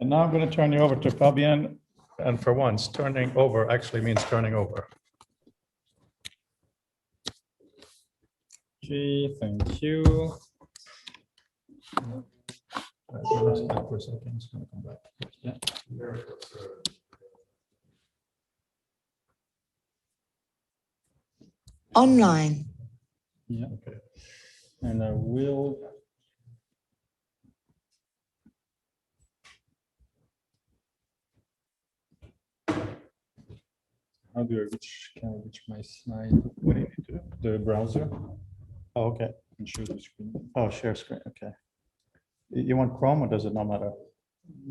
And now I'm going to turn you over to Fabien. And for once, turning over actually means turning over. Okay, thank you. For a second, it's going to come back. Yeah. Online. Yeah, okay. And I will. How do I reach? Can I reach my slide? What do you need to do? The browser Oh, okay. and show the screen. Oh, share screen. Okay. You want Chrome or does it not matter?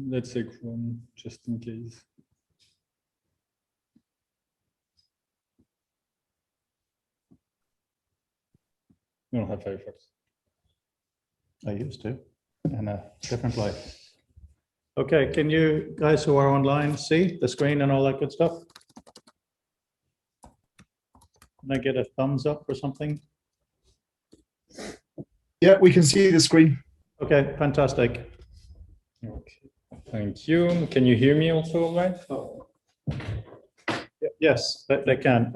Let's say Chrome, just in case. I don't have Firefox. I used to in a different place. Okay, can you guys who are online see the screen and all that good stuff? Can I get a thumbs up or something? Yeah, we can see the screen. Okay, fantastic. Okay, thank you. Can you hear me also, all right? Yes, they can.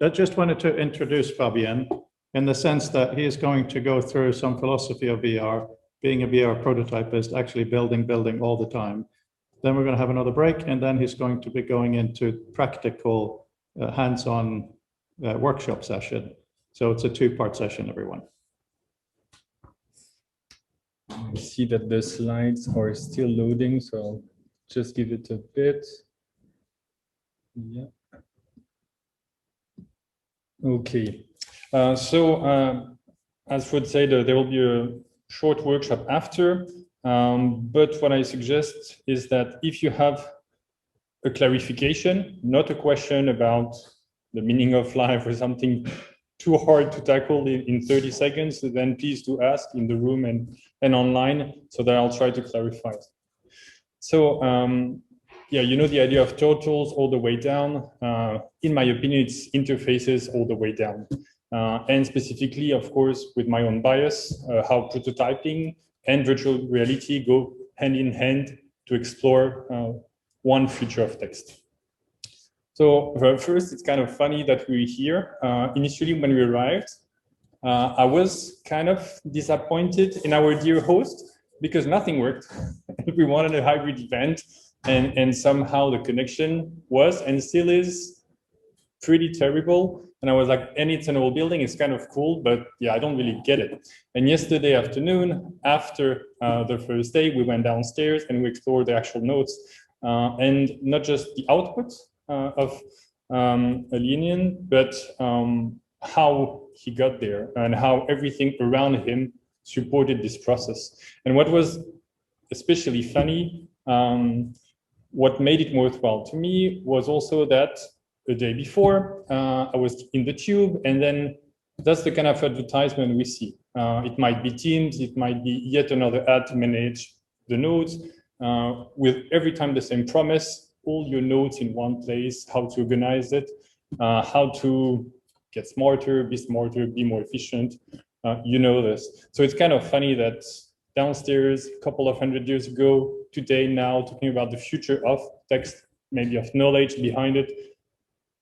I just wanted to introduce Fabien in the sense that he is going to go through some philosophy of VR, being a VR prototypist, actually building all the time. Then we're going to have another break, and then he's going to be going into practical, hands-on workshop session. So it's a two-part session, everyone. I see that the slides are still loading, so I'll just give it a bit. Yeah. Okay. As Fred said, there will be a short workshop after. But what I suggest is that if you have a clarification, not a question about the meaning of life or something too hard to tackle in 30 seconds, then please do ask in the room and online so that I'll try to clarify. So yeah, you know the idea of totals all the way down. In my opinion, it's interfaces all the way down. And specifically, of course, with my own bias, how prototyping and virtual reality go hand in hand to explore one future of text. So first, it's kind of funny that we're here. Initially, when we arrived, I was kind of disappointed in our dear host because nothing worked. We wanted a hybrid event, and somehow the connection was and still is pretty terrible. And I was like, any tunnel building is kind of cool, but yeah, I don't really get it. And yesterday afternoon, after the first day, we went downstairs and we explored the actual notes, and not just the output of Alenian, but how he got there and how everything around him supported this process. And what was especially funny, what made it worthwhile to me was also that the day before I was in the tube, and then that's the kind of advertisement we see. It might be Teams, it might be yet another ad to manage the nodes, with every time the same promise, all your nodes in one place, how to organize it, how to get smarter, be more efficient. You know this. So it's kind of funny that downstairs a couple of 100 years ago, today now talking about the future of text, maybe of knowledge behind it,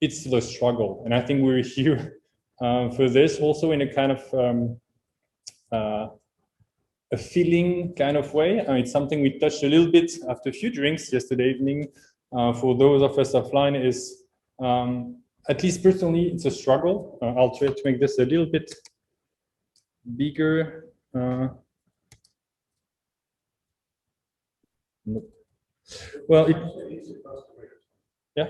it's still a struggle. And I think we're here for this also in a kind of a feeling kind of way. It's something we touched a little bit after a few drinks yesterday evening. For those of us offline is, at least personally, it's a struggle. I'll try to make this a little bit bigger. Nope. Well, yeah.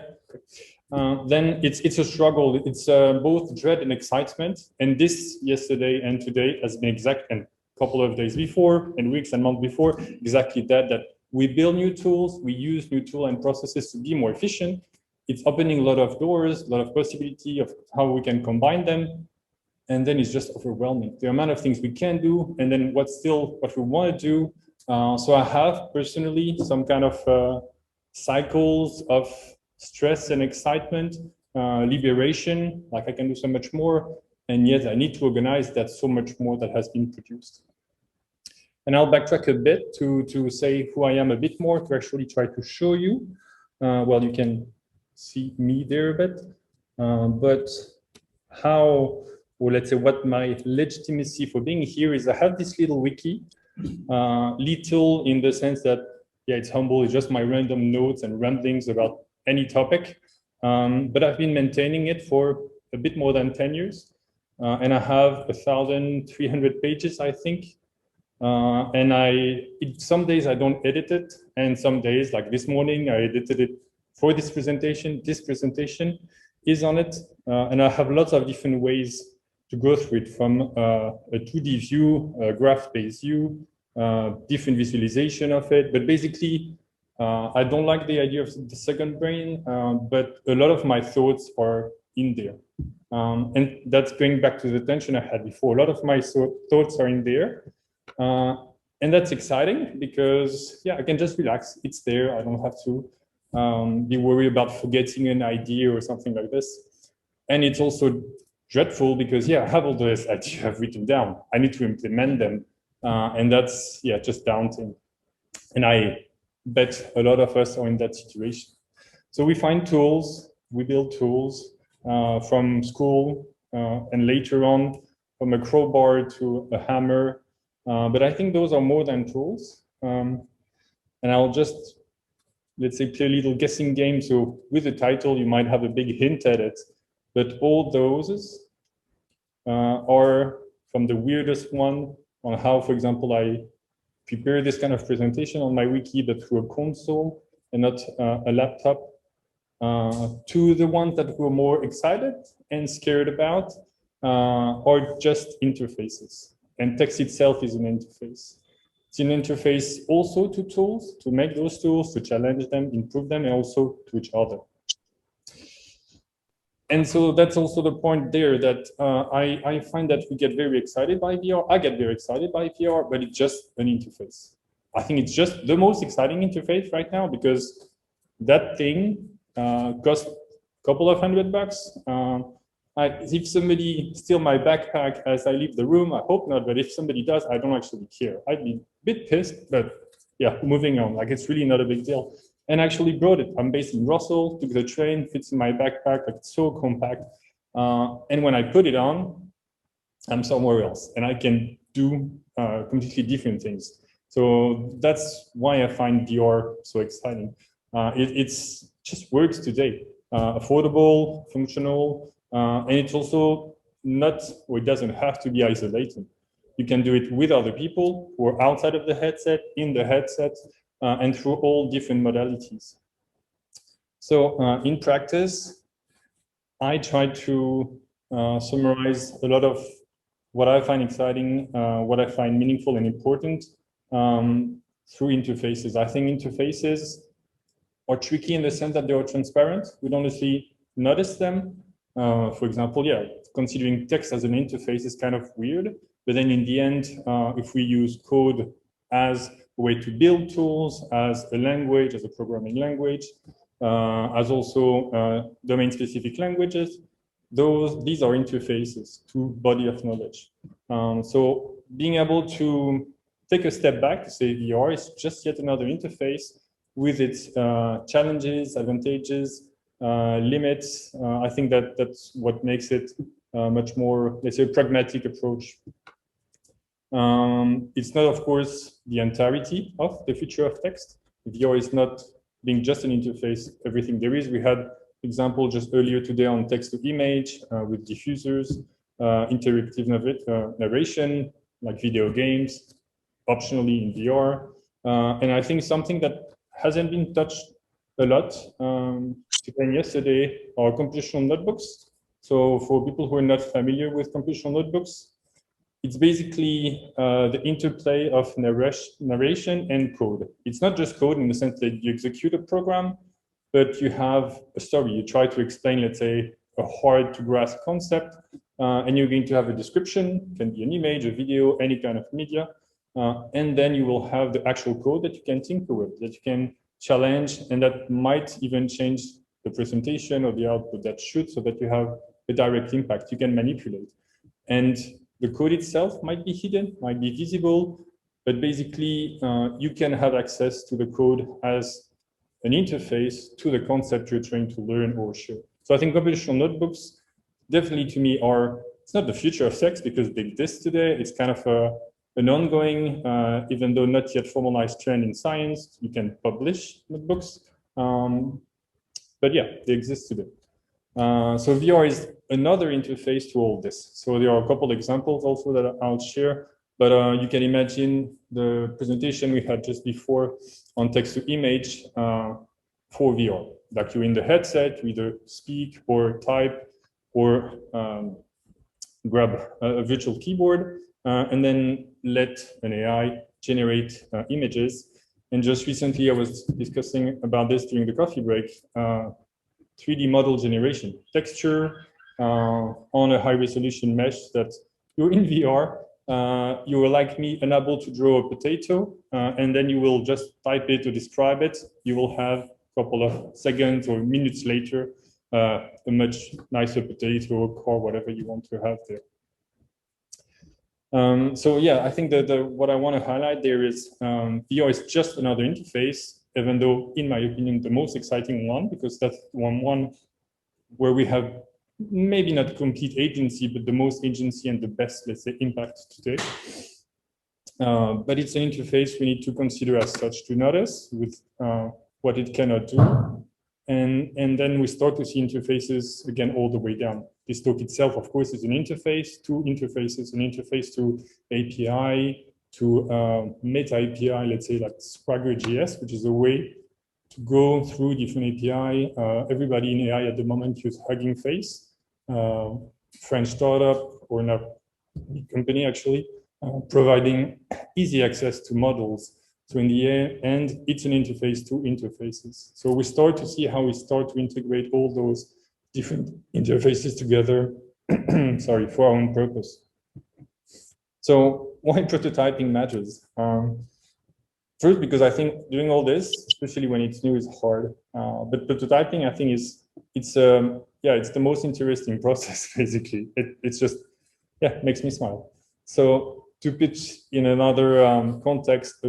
Then it's a struggle. It's both dread and excitement. And this yesterday and today has been exact, and a couple of days before and weeks and months before, exactly that we build new tools, we use new tools and processes to be more efficient. It's opening a lot of doors, a lot of possibility of how we can combine them. And then it's just overwhelming. The amount of things we can do, and then what we want to do. So I have personally some kind of cycles of stress and excitement, liberation, like I can do so much more, and yet I need to organize that so much more that has been produced. And I'll backtrack a bit to say who I am a bit more, to actually try to show you. Well, you can see me there a bit, but how, or let's say what my legitimacy for being here is, I have this little wiki, little in the sense that, yeah, it's humble, it's just my random notes and ramblings about any topic. But I've been maintaining it for a bit more than 10 years. And I have 1,300 pages, I think. And some days I don't edit it. And some days, like this morning, I edited it for this presentation. This presentation is on it. And I have lots of different ways to go through it, from a 2D view, a graph-based view, different visualization of it. But basically, I don't like the idea of the second brain, but a lot of my thoughts are in there. And that's going back to the tension I had before. A lot of my thoughts are in there. And that's exciting because, yeah, I can just relax. It's there. I don't have to be worried about forgetting an idea or something like this. And it's also dreadful because, yeah, I have all those ideas I've written down. I need to implement them. And that's, yeah, just daunting. And I bet a lot of us are in that situation. So we find tools, we build tools from school and later on from a crowbar to a hammer. But I think those are more than tools. And I'll just, let's say, play a little guessing game. So with the title, you might have a big hint at it. But all those are from the weirdest one on how, for example, I prepare this kind of presentation on my wiki, but through a console and not a laptop, to the ones that we're more excited and scared about, or just interfaces. And text itself is an interface. It's an interface also to tools, to make those tools, to challenge them, improve them, and also to each other. And so that's also the point there, that I find that we get very excited by VR. I get very excited by VR, but it's just an interface. I think it's just the most exciting interface right now because that thing costs a couple of $100. If somebody steal my backpack as I leave the room, I hope not, but if somebody does, I don't actually care. I'd be a bit pissed, but yeah, moving on. Like, it's really not a big deal. And actually brought it. I'm based in Brussels, took the train, fits in my backpack, like it's so compact. And when I put it on, I'm somewhere else and I can do completely different things. So that's why I find VR so exciting. It's just works today, affordable, functional, and it's also not, or it doesn't have to be isolated. You can do it with other people who are outside of the headset, in the headset, and through all different modalities. So in practice, I try to summarize a lot of what I find exciting, what I find meaningful and important through interfaces. I think interfaces are tricky in the sense that they are transparent. We don't necessarily notice them. For example, yeah, considering text as an interface is kind of weird. But then in the end, if we use code as a way to build tools, as a language, as a programming language, as also domain-specific languages, these are interfaces to body of knowledge. So being able to take a step back to say VR is just yet another interface with its challenges, advantages, limits. I think that's what makes it much more, let's say, a pragmatic approach. It's not, of course, the entirety of the future of text. VR is not being just an interface, everything there is. We had example just earlier today on text to image with diffusers, interactive narration, like video games, optionally in VR. And I think something that hasn't been touched a lot today and yesterday are compositional notebooks. So for people who are not familiar with compositional notebooks, it's basically the interplay of narration and code. It's not just code in the sense that you execute a program, but you have a story. You try to explain, let's say, a hard to grasp concept, and you're going to have a description, can be an image, a video, any kind of media, and then you will have the actual code that you can tinker with, that you can challenge, and that might even change the presentation or the output that should, so that you have a direct impact. You can manipulate. And the code itself might be hidden, might be visible, but basically you can have access to the code as an interface to the concept you're trying to learn or show. So I think compositional notebooks definitely to me are, it's not the future of text because they exist today. It's kind of an ongoing, even though not yet formalized trend in science. You can publish notebooks, but yeah, they exist today. So VR is another interface to all this. So there are a couple examples also that I'll share, but you can imagine the presentation we had just before on text to image for VR. Like you're in the headset, you either speak or type or grab a virtual keyboard and then let an AI generate images. And just recently I was discussing about this during the coffee break. 3D model generation, texture on a high resolution mesh that you're in VR, you are like me unable to draw a potato, and then you will just type it to describe it. You will have a couple of seconds or minutes later, a much nicer potato or car, whatever you want to have there. So yeah, I think that what I want to highlight there is VR is just another interface, even though, in my opinion, the most exciting one, because that's one where we have maybe not complete agency, but the most agency and the best, let's say, impact today. But it's an interface we need to consider as such to notice with what it cannot do. And then we start to see interfaces again all the way down. This talk itself, of course, is an interface to interfaces, an interface to API, to Meta API, let's say like Swagger.js, which is a way to go through different API. Everybody in AI at the moment use Hugging Face, French startup or not company actually, providing easy access to models. So in the end, it's an interface to interfaces. So we start to see how we start to integrate all those different interfaces together, sorry, for our own purpose. So why prototyping matters? First, because I think doing all this, especially when it's new, is hard. But prototyping, I think, it's the most interesting process. Basically, it's just makes me smile. So to pitch in another context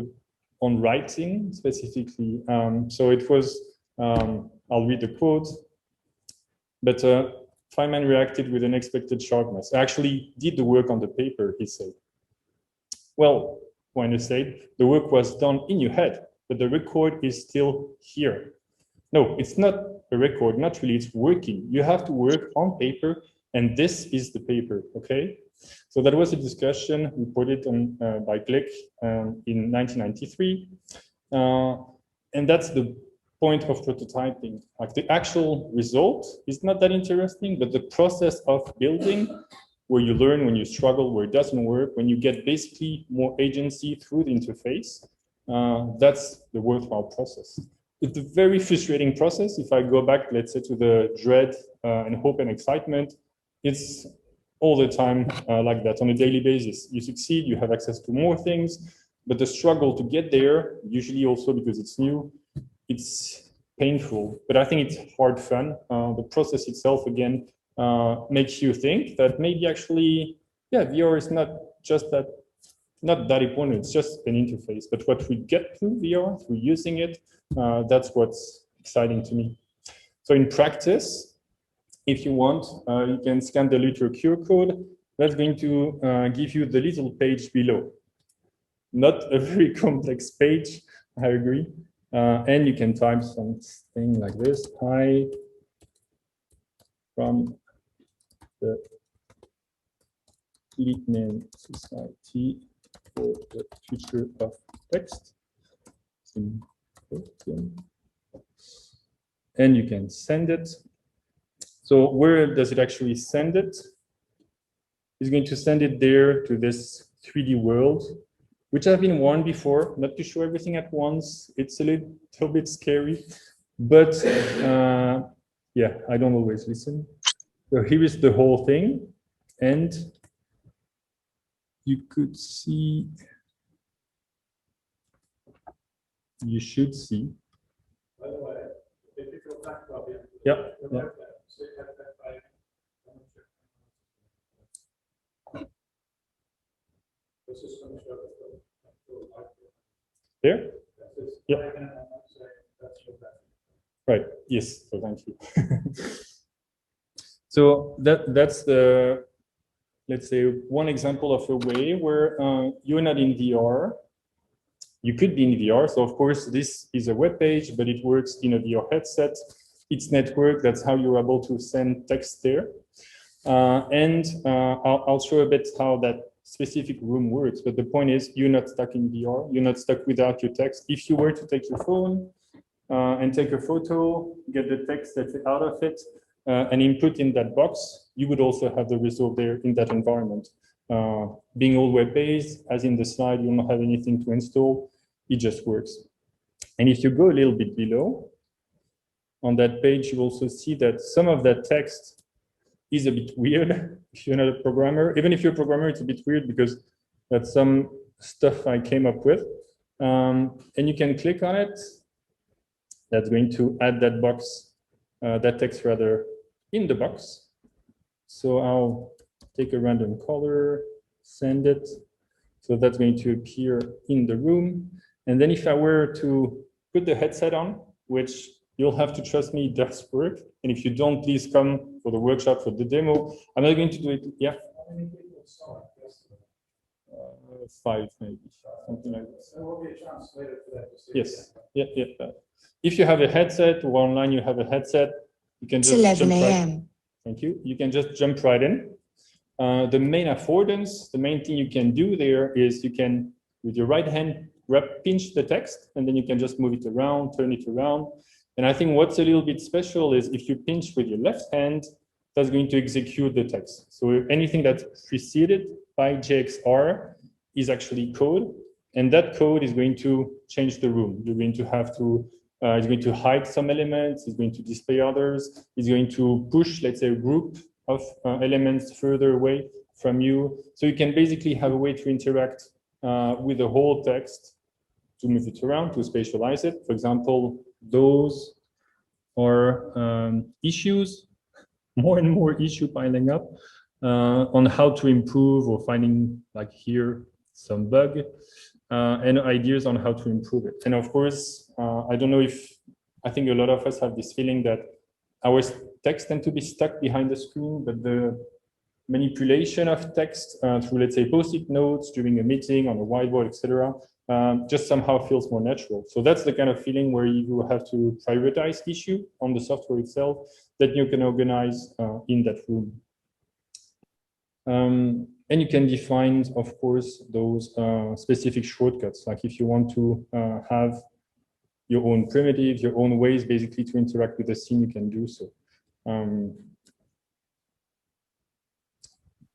on writing specifically, so it was I'll read the quote, but Feynman reacted with unexpected sharpness. I actually did the work on the paper, he said. Well, when I said the work was done in your head, but the record is still here. No, it's not a record, not really, it's working. You have to work on paper, and this is the paper, okay? So that was a discussion we put it on by Glick in 1993. And that's the point of prototyping. Like the actual result is not that interesting, but the process of building, where you learn, when you struggle, where it doesn't work, when you get basically more agency through the interface, that's the worthwhile process. It's a very frustrating process. If I go back, let's say, to the dread and hope and excitement, it's all the time like that on a daily basis. You succeed, you have access to more things, but the struggle to get there, usually also because it's new, it's painful, but I think it's hard fun. The process itself, again, makes you think that maybe actually, VR is not just that, not that important, it's just an interface, but what we get through VR, through using it, that's what's exciting to me. So in practice, if you want, you can scan the little QR code. That's going to give you the little page below. Not a very complex page, I agree. And you can type something like this. Hi from the Liebman Society for the Future of Text. And you can send it. So where does it actually send it? It's going to send it there to this 3D world, which I've been warned before, not to show everything at once. It's a little bit scary, but yeah, I don't always listen. So here is the whole thing, and you could see, you should see. By the way, if you go back, Fabien, Yeah. There? Yeah. Right. Yes. So thank you. So that's the, let's say, one example of a way where you're not in VR. You could be in VR. So of course, this is a web page, but it works in a VR headset. It's network. That's how you're able to send text there. I'll show a bit how that specific room works. But the point is, you're not stuck in VR. You're not stuck without your text. If you were to take your phone and take a photo, get the text that's out of it, and input in that box, you would also have the result there in that environment. Being all web-based, as in the slide, you don't have anything to install. It just works. And if you go a little bit below, on that page, you also see that some of that text is a bit weird if you're not a programmer. Even if you're a programmer, it's a bit weird because that's some stuff I came up with. And you can click on it. That's going to add that box, that text rather, in the box. So I'll take a random color, send it. So that's going to appear in the room. And then if I were to put the headset on, which you'll have to trust me, it does work. And if you don't, please come for the workshop, for the demo. I'm not going to do it. Yeah. How many people saw it yesterday? 5 maybe, something like that. There will be a chance later for that to see. Yes. Yeah. If you have a headset or online, you have a headset, you can just 11 jump right. a.m. Thank you. You can just jump right in. The main affordance, the main thing you can do there is you can, with your right hand, pinch the text, and then you can just move it around, turn it around. And I think what's a little bit special is if you pinch with your left hand, that's going to execute the text. So anything that's preceded by JXR is actually code, and that code is going to change the room. You're going to have to, it's going to hide some elements, it's going to display others, it's going to push, let's say, a group of elements further away from you. So you can basically have a way to interact with the whole text, to move it around, to spatialize it. For example, those are issues, more and more issue piling up on how to improve, or finding, like here, some bug, and ideas on how to improve it. And of course, I don't know if, I think a lot of us have this feeling that our text tend to be stuck behind the screen, but the manipulation of text through, let's say, post-it notes during a meeting, on a whiteboard, etc., just somehow feels more natural. So that's the kind of feeling where you have to prioritize issue on the software itself that you can organize in that room. And you can define, of course, those specific shortcuts. Like if you want to have your own primitives, your own ways basically to interact with the scene, you can do so.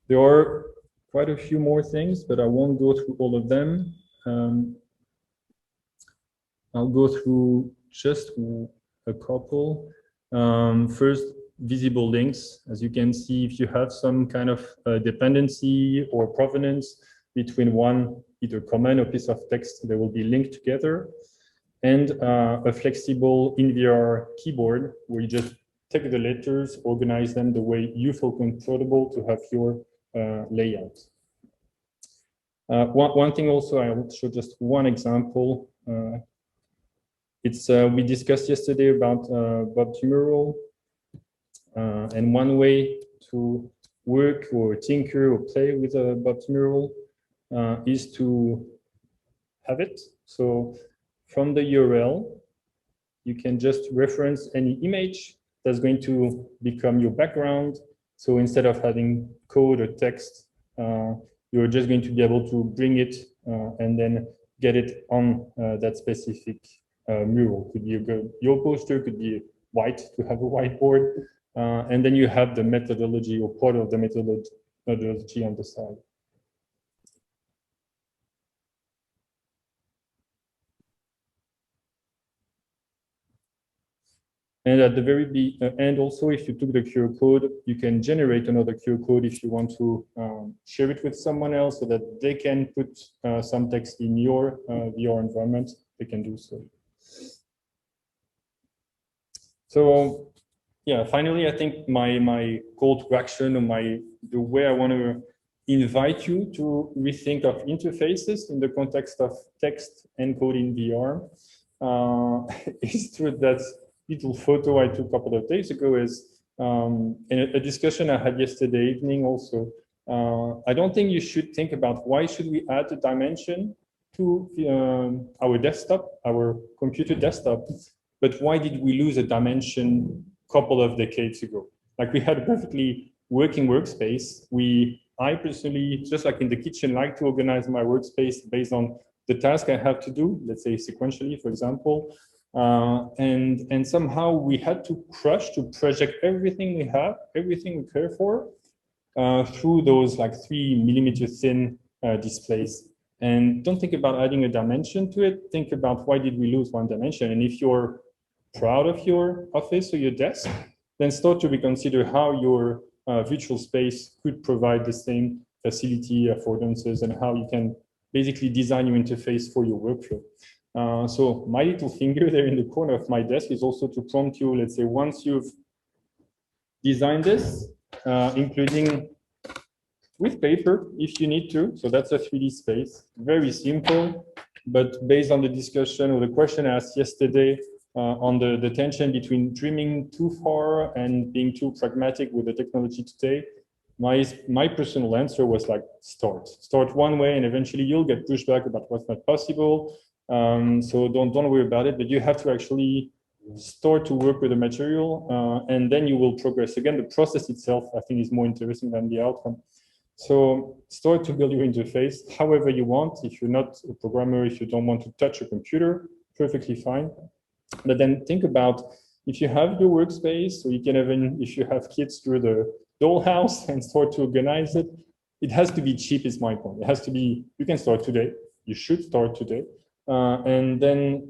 There are quite a few more things, but I won't go through all of them. I'll go through just a couple. First, visible links. As you can see, if you have some kind of dependency or provenance between one either command or piece of text, they will be linked together. And a flexible in-VR keyboard where you just take the letters, organize them the way you feel comfortable to have your layout. One thing also, I will show just one example. We discussed yesterday about Bob Mural, and one way to work or tinker or play with a Bob Mural is to have it. So from the URL, you can just reference any image that's going to become your background. So instead of having code or text, you're just going to be able to bring it and then get it on that specific mural. Could be your poster, could be white to have a whiteboard, and then you have the methodology or part of the methodology on the side. And at the very end also, if you took the QR code, you can generate another QR code if you want to share it with someone else so that they can put some text in your VR environment, they can do so. So yeah, finally, I think my call to action or the way I want to invite you to rethink of interfaces in the context of text and code in VR. It's true that little photo I took a couple of days ago is in a discussion I had yesterday evening also. I don't think you should think about why should we add a dimension to our desktop, our computer desktop, but why did we lose a dimension a couple of decades ago? Like we had a perfectly working workspace. I personally, just like in the kitchen, like to organize my workspace based on the task I have to do, let's say sequentially, for example. And somehow we had to project everything we have, everything we care for, through those like 3 millimeter thin displays. And don't think about adding a dimension to it. Think about why did we lose one dimension? And if you're proud of your office or your desk, then start to reconsider how your virtual space could provide the same facility affordances and how you can basically design your interface for your workflow. So my little finger there in the corner of my desk is also to prompt you, let's say, once you've designed this, including with paper, if you need to. So that's a 3D space, very simple, but based on the discussion or the question I asked yesterday, on the tension between dreaming too far and being too pragmatic with the technology today, my personal answer was like, start one way and eventually you'll get pushback about what's not possible. So don't worry about it, but you have to actually start to work with the material and then you will progress. Again, the process itself, I think, is more interesting than the outcome. So start to build your interface however you want. If you're not a programmer, if you don't want to touch a computer, perfectly fine. But then think about if you have your workspace, or you can even, if you have kids, through the dollhouse and start to organize it. It has to be cheap is my point. It has to be, you can start today. You should start today. And then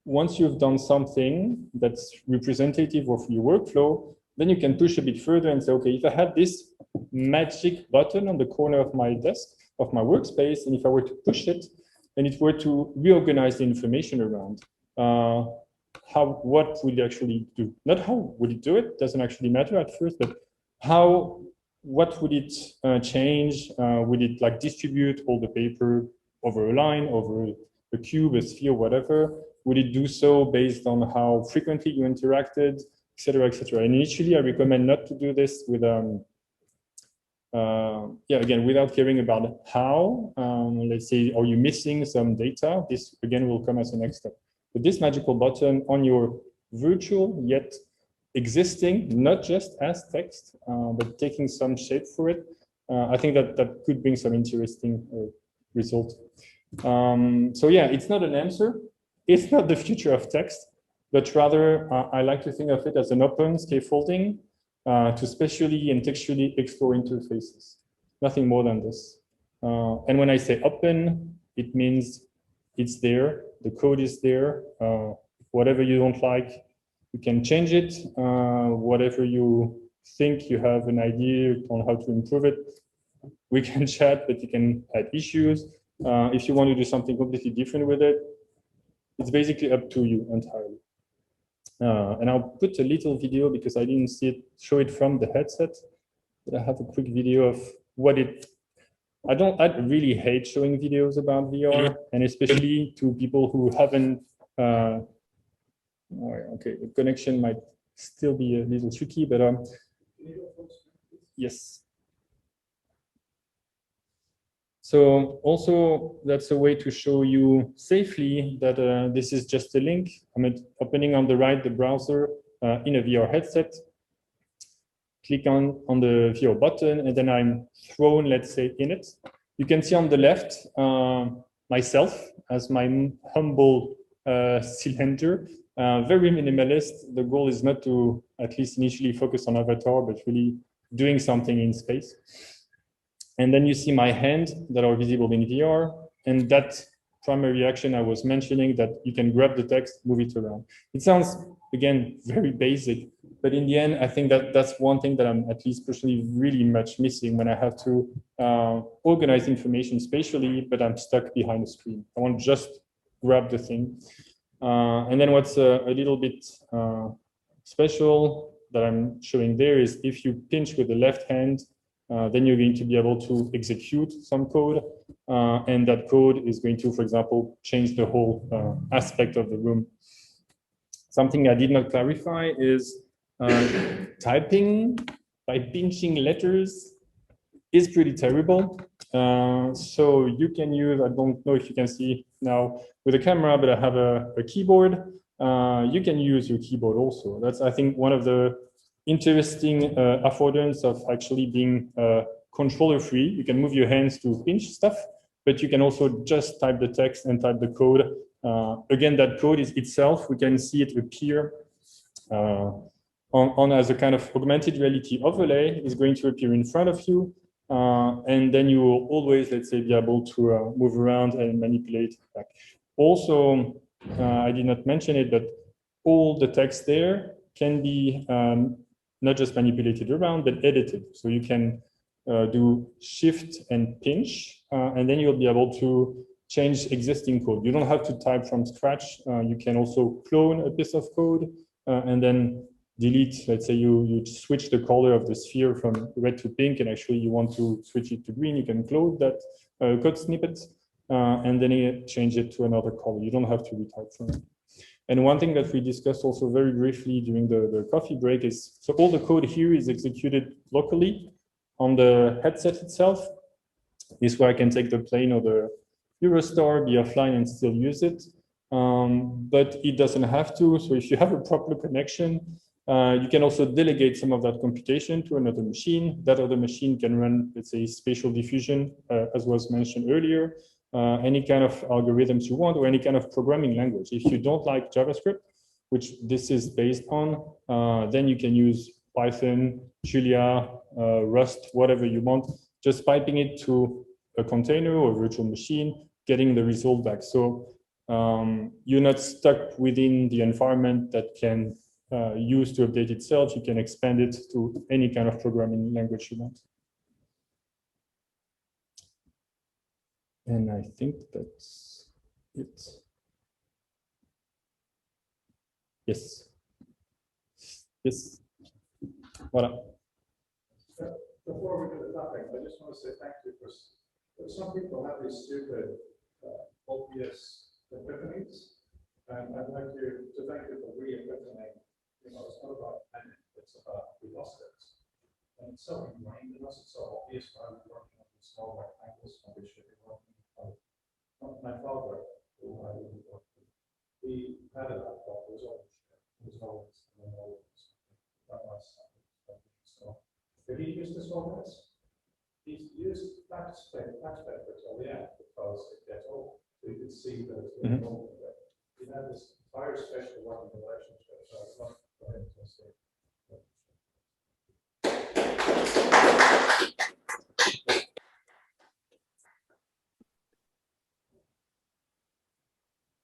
once you've done something that's representative of your workflow, then you can push a bit further and say, okay, if I had this magic button on the corner of my desk, of my workspace, and if I were to push it, and it were to reorganize the information around, what would it actually do? Not how would it do it, doesn't actually matter at first, but what would it change? Would it like distribute all the paper over a line, over a cube, a sphere, whatever? Would it do so based on how frequently you interacted, et cetera, et cetera? And initially, I recommend not to do this with, again, without caring about how. Let's say, are you missing some data? This, again, will come as a next step. But this magical button on your virtual yet existing, not just as text, but taking some shape for it, I think that could bring some interesting result. So yeah, it's not an answer. It's not the future of text, but rather I like to think of it as an open scaffolding to spatially and textually explore interfaces. Nothing more than this. And when I say open, it means it's there. The code is there. Whatever you don't like, you can change it. Whatever you think you have an idea on how to improve it, we can chat, but you can add issues. If you want to do something completely different with it, it's basically up to you entirely. And I'll put a little video because I didn't show it from the headset, but I have a quick video of what it. I really hate showing videos about VR, and especially to people who haven't. Okay, the connection might still be a little tricky, but yes. So also that's a way to show you safely that this is just a link. I'm opening on the right the browser in a VR headset. Click on the VR button, and then I'm thrown, let's say, in it. You can see on the left myself as my humble cylinder, very minimalist. The goal is not to, at least initially, focus on avatar, but really doing something in space. And then you see my hands that are visible in VR, and that primary action I was mentioning, that you can grab the text, move it around. It sounds, again, very basic, but in the end, I think that's one thing that I'm at least personally really much missing when I have to organize information spatially, but I'm stuck behind a screen. I want to just grab the thing. And then what's a little bit special that I'm showing there is if you pinch with the left hand, then you're going to be able to execute some code, and that code is going to, for example, change the whole aspect of the room. Something I did not clarify is typing by pinching letters is pretty terrible. So you can use, I don't know if you can see now with a camera, but I have a keyboard. You can use your keyboard also. That's, I think, one of the interesting affordance of actually being controller free. You can move your hands to pinch stuff, but you can also just type the text and type the code. Again, that code is itself, we can see it appear on as a kind of augmented reality overlay. Is going to appear in front of you. And then you will always, let's say, be able to move around and manipulate back. Also, I did not mention it, but all the text there can be not just manipulated around, but edited. So you can do shift and pinch, and then you'll be able to change existing code. You don't have to type from scratch. You can also clone a piece of code and then delete. Let's say you switch the color of the sphere from red to pink, and actually you want to switch it to green. You can clone that code snippet and then you change it to another color. You don't have to retype from it. And one thing that we discussed also very briefly during the coffee break is, so all the code here is executed locally on the headset itself. This way I can take the plane or the Eurostar, be offline and still use it. But it doesn't have to. So if you have a proper connection, you can also delegate some of that computation to another machine. That other machine can run, let's say, spatial diffusion, as was mentioned earlier, any kind of algorithms you want, or any kind of programming language. If you don't like JavaScript, which this is based on, then you can use Python, Julia, Rust, whatever you want, just piping it to a container or virtual machine, getting the result back. So you're not stuck within the environment that can use to update itself. You can expand it to any kind of programming language you want. And I think that's it. Yes. Yes. Voilà. Before we do the topic, I just want to say thank you for some people have these stupid, obvious epiphanies, and I'd like you to thank you for re-epiphanying. You know, it's not about panic, it's about we lost it. And it's so ingrained in us, it's so obvious why we're working on these small rectangles on which we working on. My father, who I really worked with, he had a laptop, it was always that was so. But he used to solve this. He used taxpaper till the end because it gets old. So you could see that it's getting old. He had this entire special working relationship. So it's not very interesting.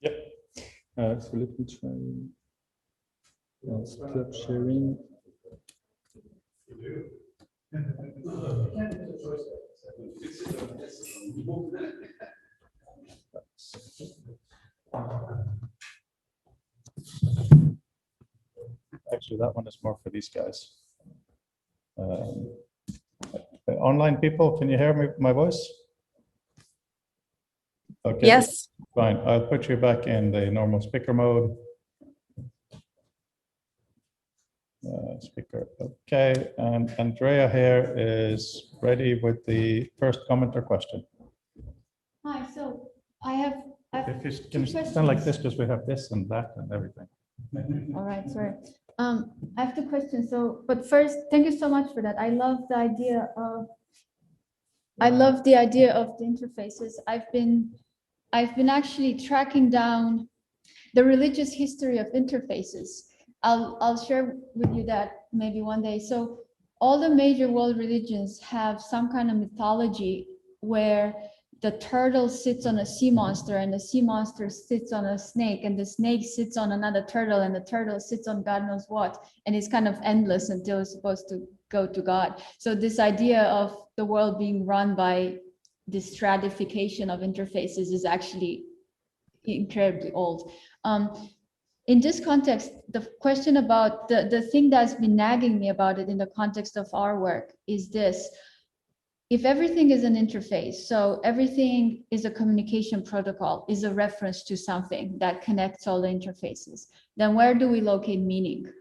Yep. So let me try stop sharing. Actually, that one is more for these guys. Online people, can you hear me, my voice? Okay. Yes. Fine. I'll put you back in the normal speaker mode. Speaker. Okay. And Andrea here is ready with the first comment or question. Hi. So I have If you can stand like this, because we have this and that and everything. all right. Sorry. I have two questions. So, but first, thank you so much for that. I love the idea of the interfaces. I've been actually tracking down the religious history of interfaces. I'll share with you that maybe one day. So all the major world religions have some kind of mythology where the turtle sits on a sea monster and the sea monster sits on a snake and the snake sits on another turtle and the turtle sits on God knows what. And it's kind of endless until it's supposed to go to God. So this idea of the world being run by this stratification of interfaces is actually incredibly old. In this context, the question about the thing that's been nagging me about it in the context of our work is this. if everything is an interface, so everything is a communication protocol, is a reference to something that connects all the interfaces, then where do we locate meaning?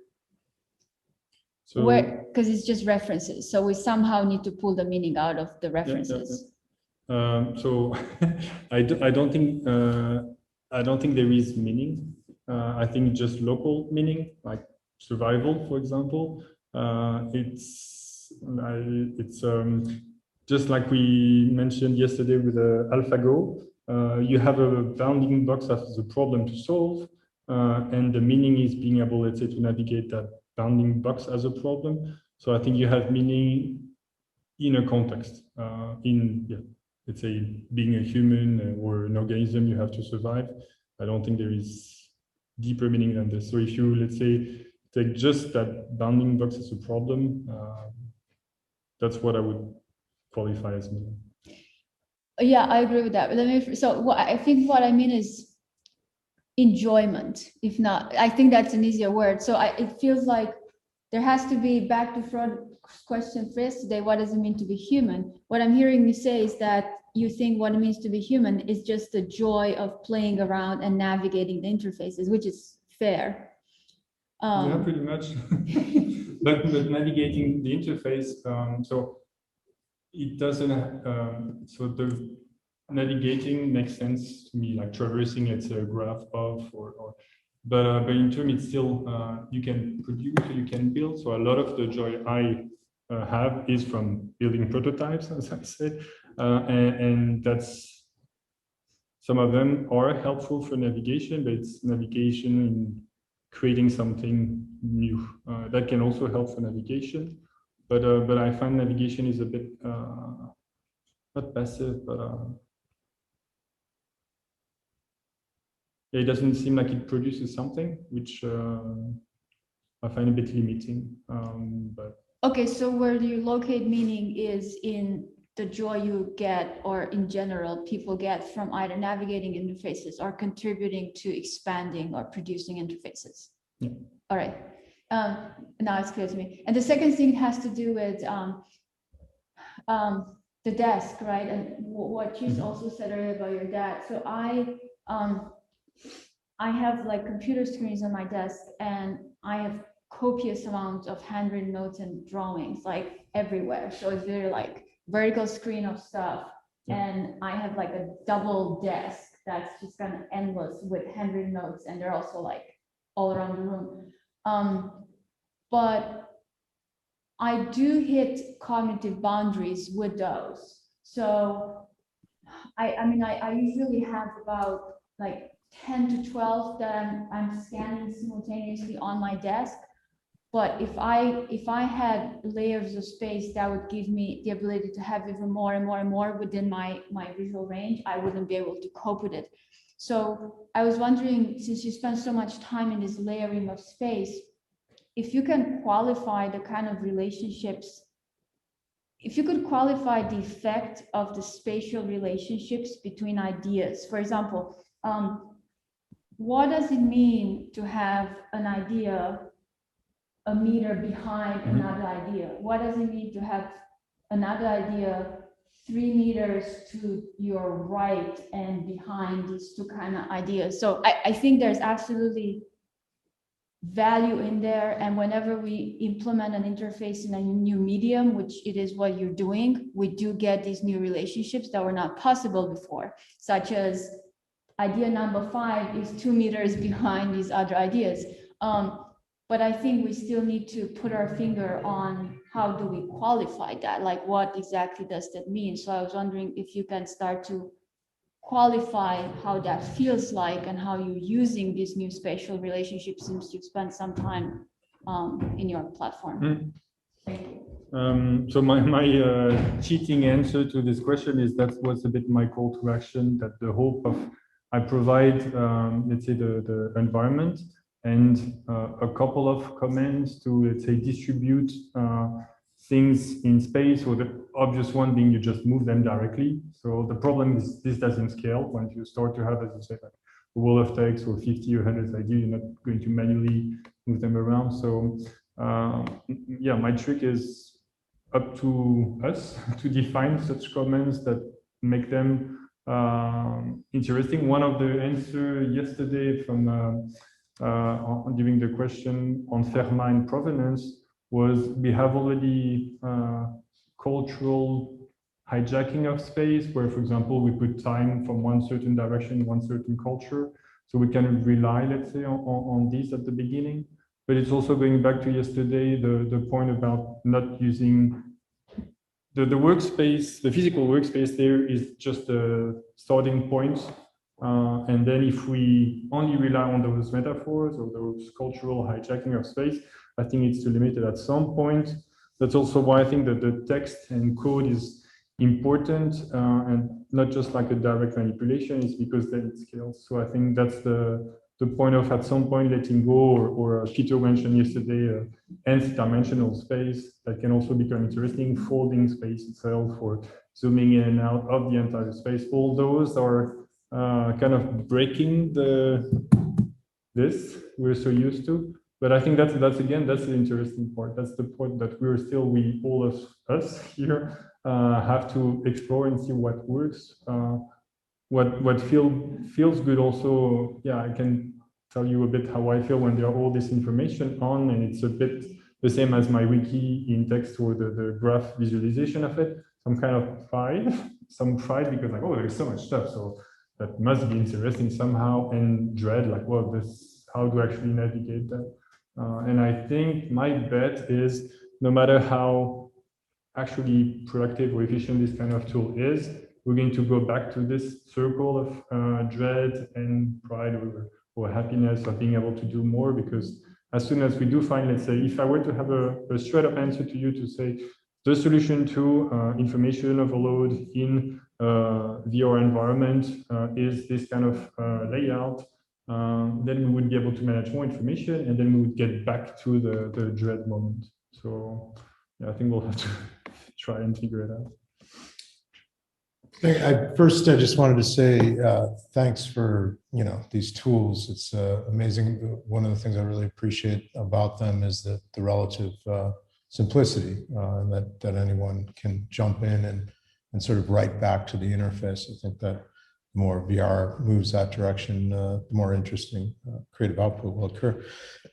So Where, because it's just references, so we somehow need to pull the meaning out of the references. So I don't think there is meaning. I think just local meaning, like survival, for example. It's just like we mentioned yesterday with AlphaGo. You have a bounding box as a problem to solve, and the meaning is being able, let's say, to navigate that bounding box as a problem. So I think you have meaning in a context, let's say, being a human or an organism, you have to survive. I don't think there is deeper meaning than this. So if you, let's say, take just that bounding box as a problem, that's what I would qualify as meaning. Yeah, I agree with that. But let me, so what I think what I mean is enjoyment. If not, I think that's an easier word. So it feels like there has to be, back to Freud's question first today, what does it mean to be human? What I'm hearing you say is that you think what it means to be human is just the joy of playing around and navigating the interfaces, which is fair. Yeah, pretty much. but navigating the interface, so it doesn't, so the navigating makes sense to me, like traversing, let's say, a graph of, but in turn, it's still, you can produce, you can build. So a lot of the joy I have is from building prototypes, as I said, and that's, some of them are helpful for navigation, but it's navigation in creating something new. That can also help for navigation, but I find navigation is a bit, not passive, but it doesn't seem like it produces something, which I find a bit limiting. But okay, so where do you locate meaning is in the joy you get, or in general, people get from either navigating interfaces or contributing to expanding or producing interfaces. Yeah. All right. Now it's clear to me. And the second thing has to do with the desk, right? And what you also said earlier about your dad. So I have like computer screens on my desk, and I have copious amounts of handwritten notes and drawings like everywhere. So it's very like vertical screen of stuff. Yeah. And I have like a double desk that's just kind of endless with handwritten notes, and they're also like all around the room. But I do hit cognitive boundaries with those. So I usually have about like 10 to 12 that I'm scanning simultaneously on my desk. But if I had layers of space that would give me the ability to have even more and more and more within my visual range, I wouldn't be able to cope with it. So I was wondering, since you spend so much time in this layering of space, if you can qualify the kind of relationships, if you could qualify the effect of the spatial relationships between ideas. For example, what does it mean to have an idea a meter behind another idea? What does it mean to have another idea 3 meters to your right and behind these two kind of ideas? So I think there's absolutely value in there, and whenever we implement an interface in a new medium, which it is what you're doing, we do get these new relationships that were not possible before, such as idea number 5 is 2 meters behind these other ideas. But I think we still need to put our finger on how do we qualify that, like what exactly does that mean? So I was wondering if you can start to qualify how that feels like and how you're using these new spatial relationships since you've spent some time in your platform. Thank you. So my cheating answer to this question is that was a bit my call to action, that the hope of I provide, let's say, the environment and a couple of commands to, let's say, distribute things in space, or the obvious one being you just move them directly. So the problem is this doesn't scale. Once you start to have, as you say, like a wall of text or 50 or 100 ideas, you're not going to manually move them around. So yeah, my trick is up to us to define such comments that make them interesting. One of the answers yesterday from during the question on Fermat and provenance was we have already cultural hijacking of space, where, for example, we put time from one certain direction, one certain culture. So we can rely, let's say, on this at the beginning. But it's also going back to yesterday, the point about not using the workspace, the physical workspace there is just a starting point. And then if we only rely on those metaphors or those cultural hijacking of space, I think it's too limited at some point. That's also why I think that the text and code is important and not just like a direct manipulation, is because then it scales. So I think that's the point of at some point letting go, or Peter mentioned yesterday, nth dimensional space that can also become interesting, folding space itself, or zooming in and out of the entire space. All those are kind of breaking this we're so used to. But I think that's again, that's the interesting part. That's the point that we all of us here have to explore and see what works. What feels good also. Yeah, I can tell you a bit how I feel when there are all this information on, and it's a bit the same as my wiki in text or the graph visualization of it. Some kind of pride, because like, oh, there's so much stuff, so that must be interesting somehow, and dread, like, well, how do I actually navigate that? And I think my bet is, no matter how actually productive or efficient this kind of tool is, we're going to go back to this circle of dread and pride or happiness of being able to do more, because as soon as we do find, let's say, if I were to have a straight up answer to you to say, the solution to information overload in VR environment is this kind of layout, then we would be able to manage more information, and then we would get back to the dread moment. So yeah, I think we'll have to try and figure it out. First, I just wanted to say thanks for these tools. It's amazing. One of the things I really appreciate about them is the relative simplicity, and that anyone can jump in and sort of write back to the interface. I think that the more VR moves that direction, the more interesting creative output will occur.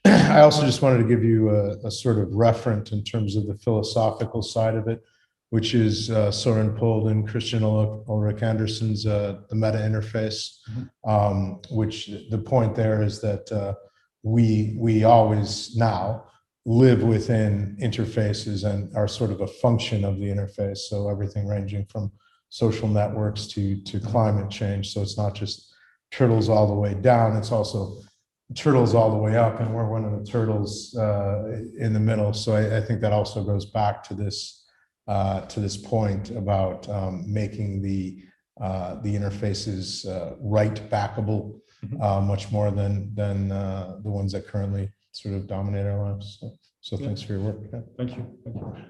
I also just wanted to give you a sort of reference in terms of the philosophical side of it, which is Søren Pold and Christian Ulrik Andersen's the meta interface, which the point there is that we always now live within interfaces and are sort of a function of the interface. So everything ranging from social networks to climate change. So it's not just turtles all the way down, it's also turtles all the way up, and we're one of the turtles in the middle. So I think that also goes back to this point about making the interfaces write backable much more than the ones that currently sort of dominate our lives. So thanks for your work. Yeah. Thank you.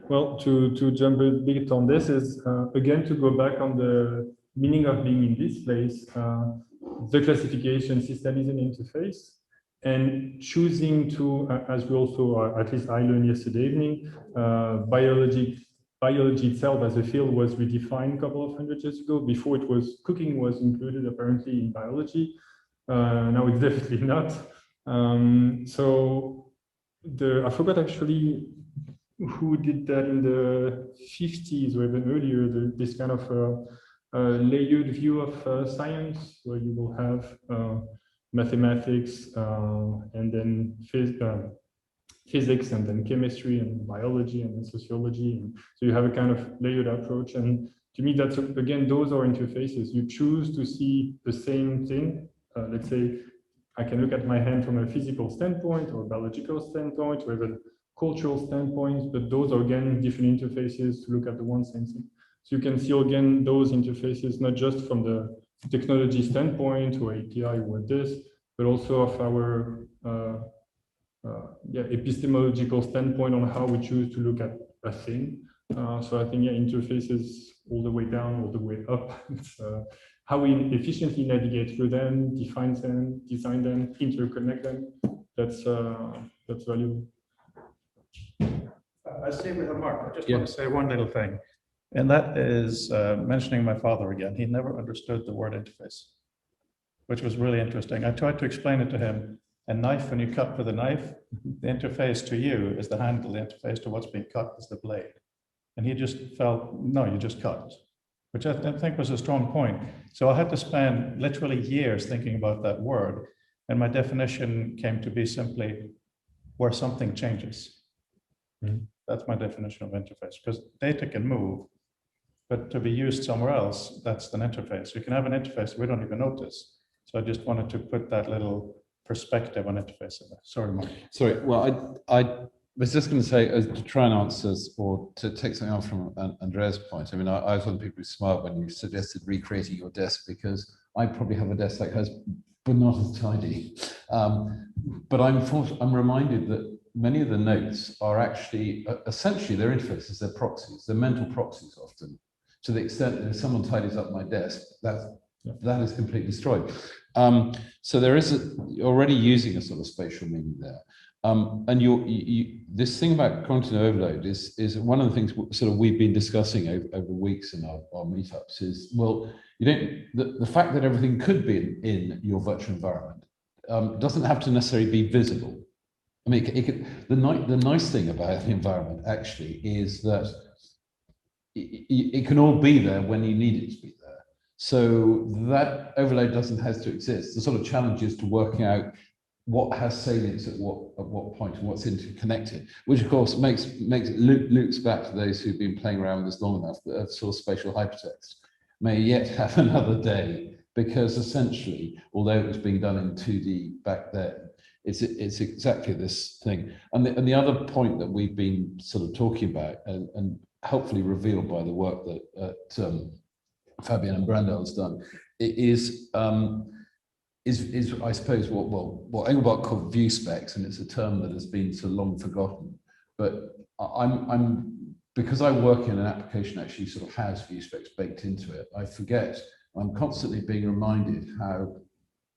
Well, to jump a bit on this is again to go back on the meaning of being in this place. The classification system is an interface, and choosing to, as we also, at least I learned yesterday evening, biology itself as a field was redefined a couple of hundred years ago. Before it was, cooking was included apparently in biology. Now it's definitely not. So I forgot actually who did that in the 50s or even earlier, this kind of layered view of science, where you will have mathematics and then physics, and then chemistry and biology and then sociology. And so you have a kind of layered approach. And to me, that's, again, those are interfaces. You choose to see the same thing. Let's say I can look at my hand from a physical standpoint or biological standpoint or even cultural standpoint, but those are, again, different interfaces to look at the one same thing. So you can see, again, those interfaces, not just from the technology standpoint or API or this, but also of our epistemological standpoint on how we choose to look at a thing. So I think interfaces all the way down, all the way up. It's how we efficiently navigate through them, define them, design them, interconnect them. That's valuable. I see with Mark, I just Yeah. want to say one little thing. And that is mentioning my father again. He never understood the word interface, which was really interesting. I tried to explain it to him. A knife, when you cut with a knife, the interface to you is the handle, the interface to what's being cut is the blade. And he just felt, no, you just cut, which I think was a strong point. So I had to spend literally years thinking about that word. And my definition came to be simply where something changes. That's my definition of interface, because data can move, but to be used somewhere else, that's an interface. You can have an interface we don't even notice. So I just wanted to put that little perspective on interface in there. Sorry, Mark. Sorry, well, I was just going to say, to try and answer or to take something on from Andrea's point. I mean, I was one of the people who smiled when you suggested recreating your desk, because I probably have a desk like hers, but not as tidy. But I'm reminded that many of the notes are actually, essentially, they're interfaces, they're proxies, they're mental proxies often. To the extent that if someone tidies up my desk, that is completely destroyed. So there is already using a sort of spatial meaning there. And this thing about content overload is one of the things sort of we've been discussing over weeks in our meetups is, well, the fact that everything could be in your virtual environment doesn't have to necessarily be visible. I mean, the nice thing about the environment actually is that it can all be there when you need it to be there. So that overload doesn't have to exist. The sort of challenge is to work out what has salience at what point and what's interconnected, which of course loops back to those who've been playing around with this long enough, that sort of spatial hypertext may yet have another day, because essentially, although it was being done in 2D back then, it's exactly this thing. And the other point that we've been sort of talking about and helpfully revealed by the work that Fabien and Brandel has done is I suppose what Engelbart called view specs, and it's a term that has been so long forgotten. But because I work in an application that actually sort of has view specs baked into it, I forget. I'm constantly being reminded how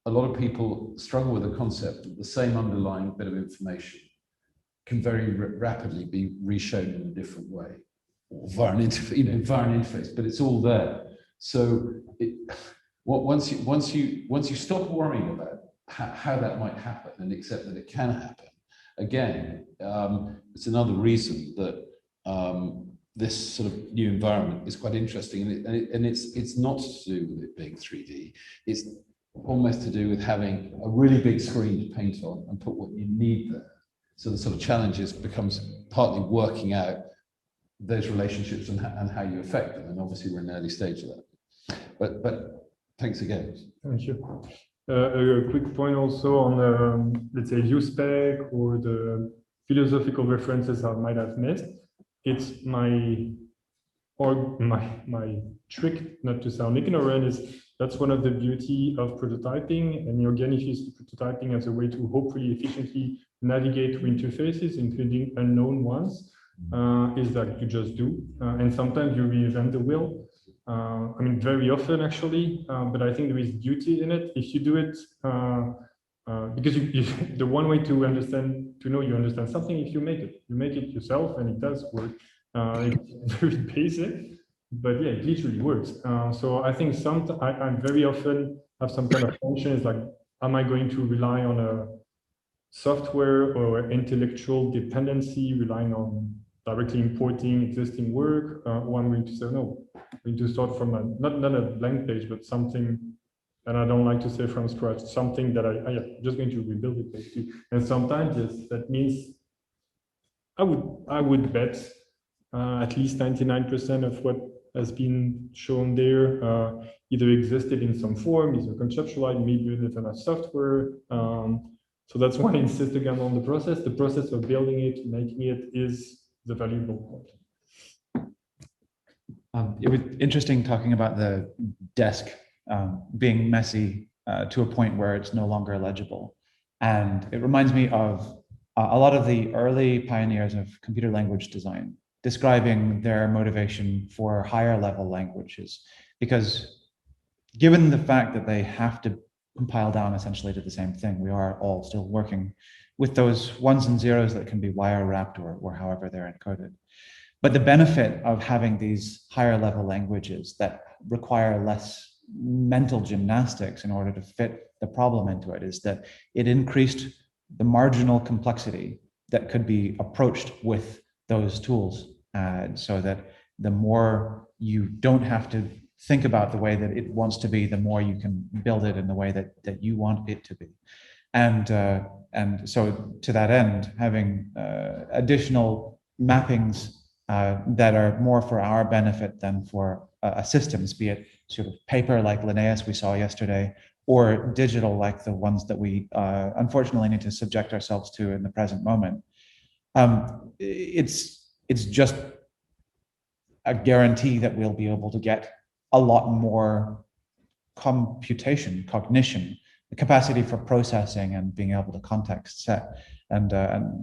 a lot of people struggle with the concept that the same underlying bit of information can very rapidly be reshown in a different way, or via an interface, but it's all there. So once you stop worrying about how that might happen and accept that it can happen, again, it's another reason that this sort of new environment is quite interesting, and it's not to do with it being 3D. It's almost to do with having a really big screen to paint on and put what you need there. So the sort of challenges becomes partly working out those relationships and how you affect them. And obviously we're in an early stage of that. But thanks again. Thank you. A quick point also on, let's say, view spec or the philosophical references I might have missed. It's my trick, not to sound ignorant, is that's one of the beauty of prototyping. And again, if you see prototyping as a way to hopefully efficiently navigate through interfaces, including unknown ones, is that you just do. And sometimes you reinvent the wheel. I mean, very often actually, but I think there is beauty in it if you do it, because the one way to know you understand something, if you make it yourself, and it does work. It's very basic, but yeah, it literally works. So I think I very often have some kind of function. It's like, am I going to rely on a software or intellectual dependency, relying on directly importing existing work, or I'm going to say, no, I'm going to start from not a blank page, but something, and I don't like to say from scratch, something that I'm just going to rebuild it basically. And sometimes, yes, that means I would bet at least 99% of what has been shown there either existed in some form, either conceptualized, maybe with enough software. So that's why I insist again on the process. The process of building it, making it, is the valuable part. It was interesting talking about the desk being messy to a point where it's no longer legible. And it reminds me of a lot of the early pioneers of computer language design describing their motivation for higher level languages, because given the fact that they have to compile down essentially to the same thing, we are all still working with those ones and zeros that can be wire wrapped or however they're encoded. But the benefit of having these higher level languages that require less mental gymnastics in order to fit the problem into it is that it increased the marginal complexity that could be approached with those tools, so that the more you don't have to think about the way that it wants to be, the more you can build it in the way that you want it to be. And so to that end, having additional mappings that are more for our benefit than for systems, be it sort of paper like Linnaeus we saw yesterday, or digital like the ones that we unfortunately need to subject ourselves to in the present moment. It's just a guarantee that we'll be able to get a lot more computation, cognition, the capacity for processing and being able to context set. And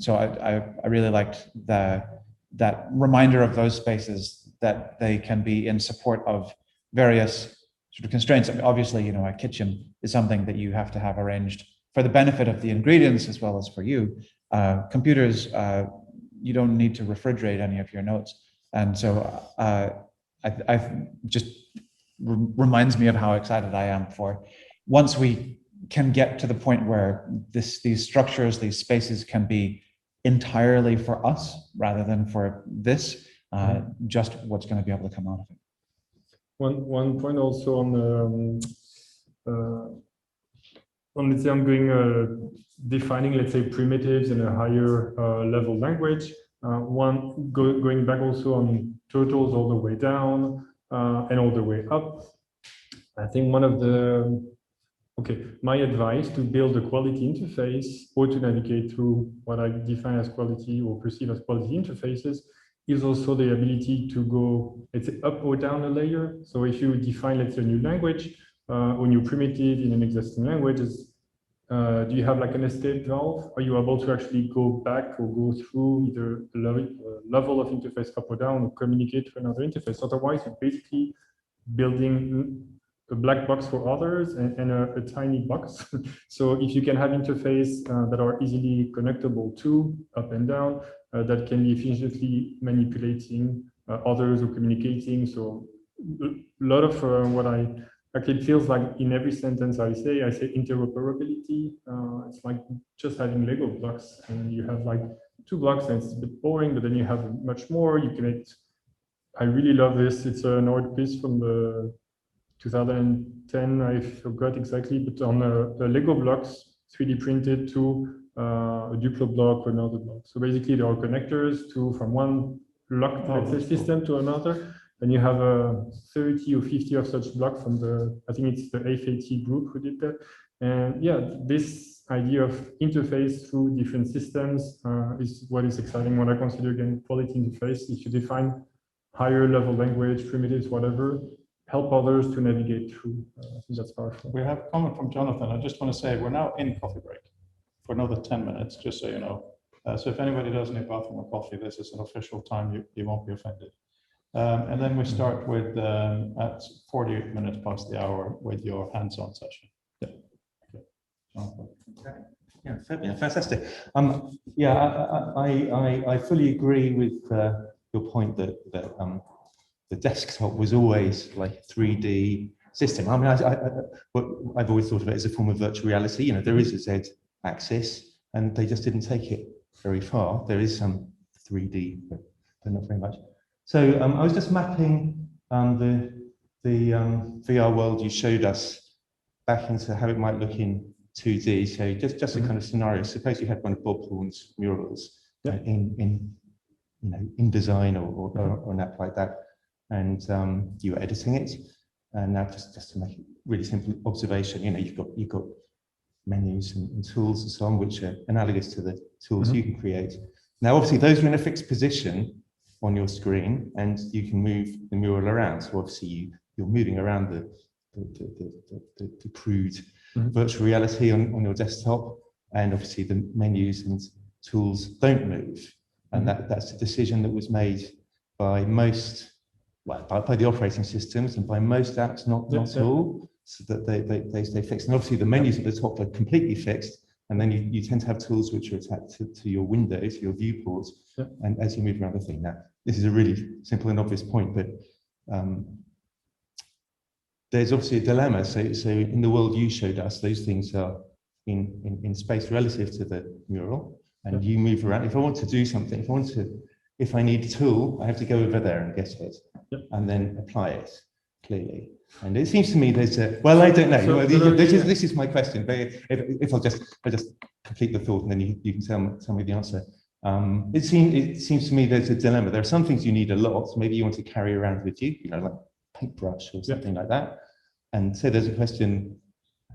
so I really liked that reminder of those spaces, that they can be in support of various sort of constraints. I mean, obviously, a kitchen is something that you have to have arranged for the benefit of the ingredients as well as for you. Computers, you don't need to refrigerate any of your notes. And so I just reminds me of how excited I am for once we can get to the point where these structures, these spaces can be entirely for us rather than for this, just what's going to be able to come out of it. One point also on let's say ongoing defining, let's say, primitives in a higher level language. Going back also on totals all the way down and all the way up. I think one of my advice to build a quality interface or to navigate through what I define as quality or perceive as quality interfaces is also the ability to go, let's say, up or down a layer. So if you define, let's say, a new language or new primitive in an existing language, do you have like an escape valve? Are you able to actually go back or go through either a level of interface up or down or communicate to another interface? Otherwise, you're basically building a black box for others and a tiny box. So if you can have interfaces that are easily connectable to up and down, that can be efficiently manipulating others or communicating. So a lot of what actually it feels like in every sentence I say interoperability. It's like just having Lego blocks, and you have like 2 blocks and it's a bit boring, but then you have much more. You can I really love this. It's an art piece from the 2010, I forgot exactly, but on the Lego blocks 3D printed to a Duplo block or another block. So basically there are connectors from one locked system to another, and you have 30 or 50 of such blocks from I think it's the FAT group who did that. And yeah, this idea of interface through different systems is what is exciting, what I consider again quality interface. If you define higher level language, primitives, whatever, help others to navigate through. I think that's powerful. We have a comment from Jonathan. I just want to say we're now in coffee break for another 10 minutes, just so you know. So if anybody does need bathroom or coffee, this is an official time. You won't be offended. And then we start with at 48 minutes past the hour with your hands-on session. Yeah. Okay. Jonathan. Okay. Yeah, Fabien, fantastic. I fully agree with your point that the desktop was always like a 3D system. I mean, I've always thought of it as a form of virtual reality. There is a Z axis, and they just didn't take it very far. There is some 3D, but not very much. So I was just mapping the VR world you showed us back into how it might look in 2D. So just a kind of scenario. Suppose you had one of Bob Horn's murals in InDesign or an app like that, and you were editing it. And now just to make it really simple observation, you've got menus and tools and so on, which are analogous to the tools you can create. Now, obviously, those are in a fixed position on your screen, and you can move the mural around. So obviously, you're moving around the crude virtual reality on your desktop, and obviously the menus and tools don't move. And that's a decision that was made by most, by the operating systems and by most apps, not all, so that they stay fixed. And obviously the menus at the top are completely fixed, And then you tend to have tools which are attached to your windows, your viewports, Yeah. and as you move around the thing. Now, this is a really simple and obvious point, but there's obviously a dilemma. So in the world you showed us, those things are in space relative to the mural, and you move around. If I want to do something, if I need a tool, I have to go over there and get it, and then apply it clearly. And it seems to me there's a, well, I don't know. This is my question, but if I'll just complete the thought, and then you can tell me the answer. It seems to me there's a dilemma. There are some things you need a lot. Maybe you want to carry around with you, like paintbrush or something like that. And so there's a question: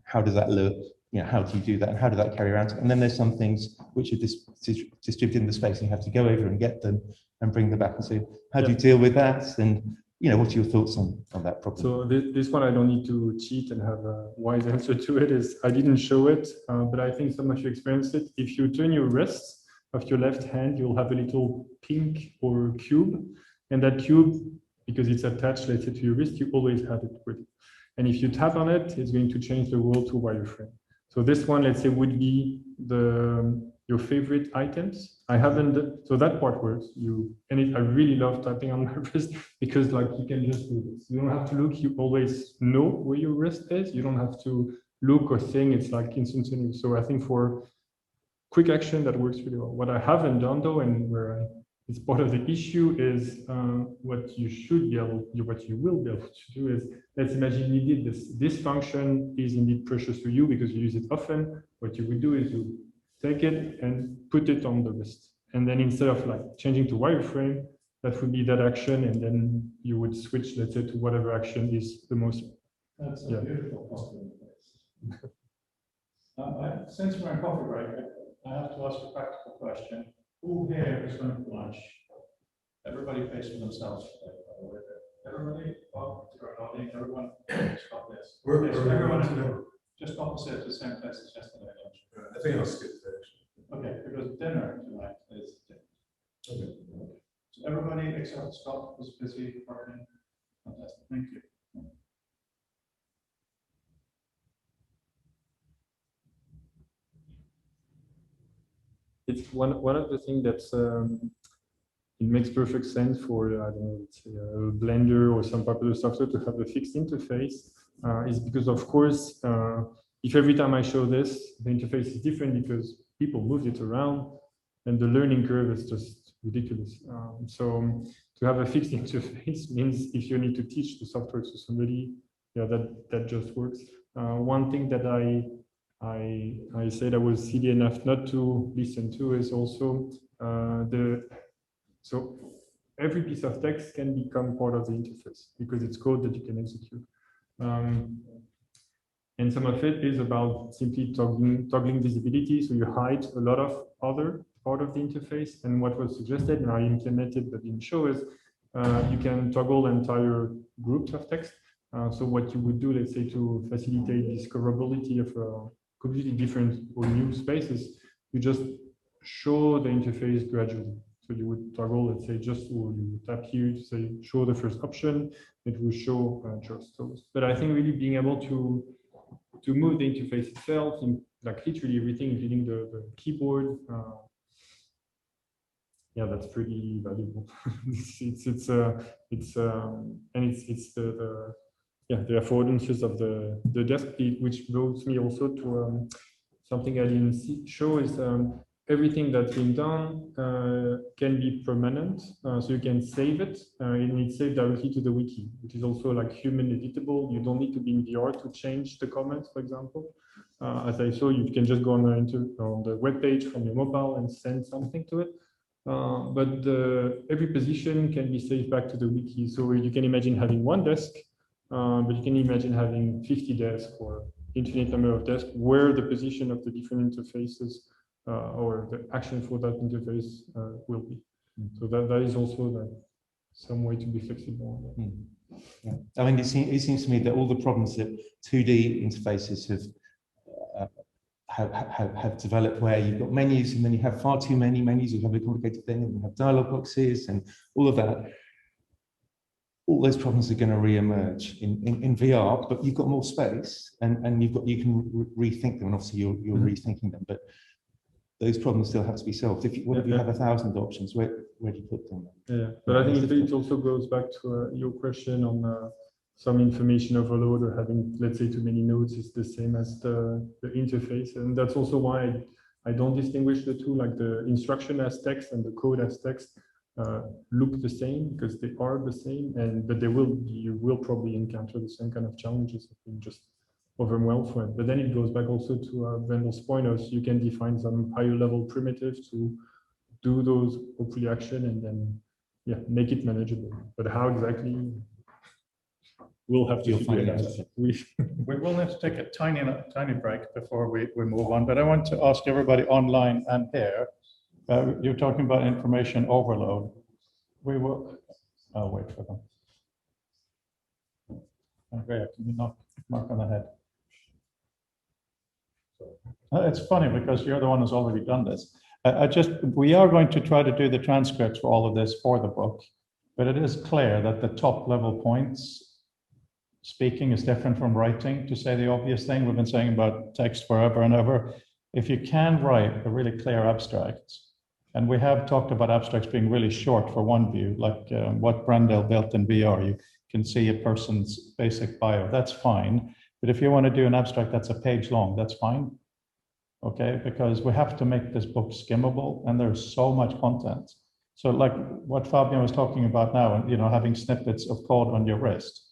how does that look? How do you do that? And how do that carry around? And then there's some things which are distributed in the space, and you have to go over and get them and bring them back. And so, how do you deal with that? And what are your thoughts on that problem? So this one, I don't need to cheat and have a wise answer to it. Is I didn't show it, but I think some of you experienced it. If you turn your wrist of your left hand, you'll have a little pink or cube, and that cube, because it's attached, let's say, to your wrist, you always have it with you. And if you tap on it, it's going to change the world to wireframe. So this one, let's say, would be your favorite items. I haven't, so that part works. I really love tapping on my wrist because you can just do this. You don't have to look, you always know where your wrist is. You don't have to look or think, it's instantaneous. So I think for quick action, that works really well. What I haven't done though, and where it's part of the issue is what you will be able to do is, let's imagine you did this. This function is indeed precious to you because you use it often. What you would do is you take it and put it on the wrist. And then instead of changing to wireframe, that would be that action. And then you would switch, let's say, to whatever action is the most. That's a beautiful compliment. Since we're in coffee break, I have to ask a practical question. Who here is going to lunch? Everybody pays for themselves today, by the way. Everybody? Oh, you're nodding. Everyone, stop this. Everyone, just opposite the same place as yesterday lunch. I think I'll skip that. Okay, because dinner tonight is dinner. Okay. So everybody except Scott was busy working. Fantastic. Thank you. It's one of the things that's it makes perfect sense for I don't know, let's say a Blender or some popular software to have a fixed interface. Is because of course if every time I show this, the interface is different because people move it around, and the learning curve is just ridiculous. So to have a fixed interface means if you need to teach the software to somebody, that just works. One thing that I said I was silly enough not to listen to is also so every piece of text can become part of the interface because it's code that you can execute. And some of it is about simply toggling visibility. So you hide a lot of other part of the interface. And what was suggested, and I implemented but didn't show, is you can toggle entire groups of text. So what you would do, let's say, to facilitate discoverability of completely different or new spaces, you just show the interface gradually. So you would toggle, let's say, or you tap here to say show the first option. It will show just those. But I think really being able to move the interface itself, in literally everything, including the keyboard, that's pretty valuable. it's the affordances of the desk, which brings me also to something I didn't show is everything that's been done can be permanent, so you can save it, and it's saved directly to the wiki, which is also human editable. You don't need to be in VR to change the comments, for example. As I saw, you can just go on the web page from your mobile and send something to it. But every position can be saved back to the wiki. So you can imagine having one desk, but you can imagine having 50 desks or infinite number of desks where the position of the different interfaces or the action for that interface will be. So that is also some way to be flexible. Yeah. I mean, it seems to me that all the problems that 2D interfaces have developed, where you've got menus and then you have far too many menus, you have a complicated thing, and you have dialog boxes and all of that. all those problems are going to re-emerge in VR, but you've got more space and you can rethink them, and obviously you're rethinking them, but those problems still have to be solved. What if you have 1,000 options? Where do you put them? Yeah, but I think it also goes back to your question on some information overload, or having, let's say, too many nodes is the same as the interface. And that's also why I don't distinguish the two, like the instruction as text and the code as text look the same, because they are the same, but you will probably encounter the same kind of challenges of being just overwhelmed for it. But then it goes back also to Brendel's point of, you can define some higher level primitives to do those hopefully action, and then make it manageable. But how exactly, we'll have to figure it out. We will have to take a tiny break before we move on, but I want to ask everybody online and here, you're talking about information overload. I'll wait for them. Okay, can you knock Mark on the head? It's funny because you're the one who's already done this. We are going to try to do the transcripts for all of this for the book, but it is clear that the top level points, speaking is different from writing, to say the obvious thing we've been saying about text forever and ever. If you can write a really clear abstract, and we have talked about abstracts being really short for one view, like what Brendel built in VR, you can see a person's basic bio, that's fine. But if you want to do an abstract that's a page long, that's fine. Okay, because we have to make this book skimmable, and there's so much content. So like what Fabien was talking about now, and having snippets of code on your wrist,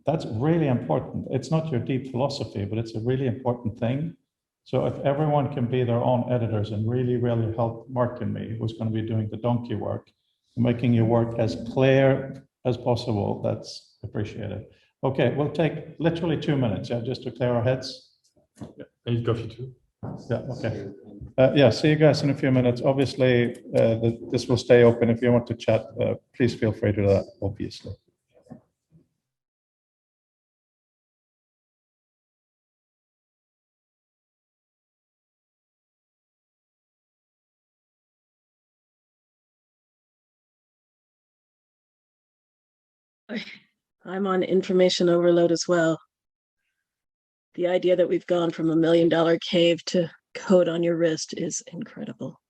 that's really important. It's not your deep philosophy, but it's a really important thing. So if everyone can be their own editors and really, really help Mark and me, who's going to be doing the donkey work, making your work as clear as possible, that's appreciated. Okay, we'll take literally 2 minutes, just to clear our heads. Yeah, I need coffee too. Yeah, okay. See you guys in a few minutes. Obviously, this will stay open. If you want to chat, please feel free to do that, obviously. I'm on information overload as well. The idea that we've gone from $1 million cave to code on your wrist is incredible.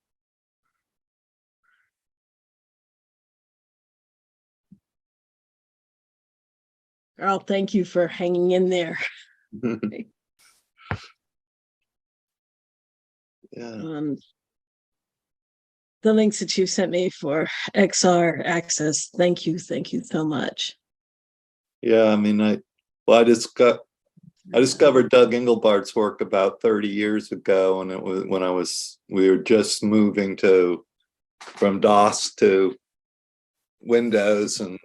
Carl, thank you for hanging in there. Yeah. The links that you sent me for XR access, thank you so much. Yeah, I mean, I discovered Doug Engelbart's work about 30 years ago, and it was when we were just moving from DOS to Windows and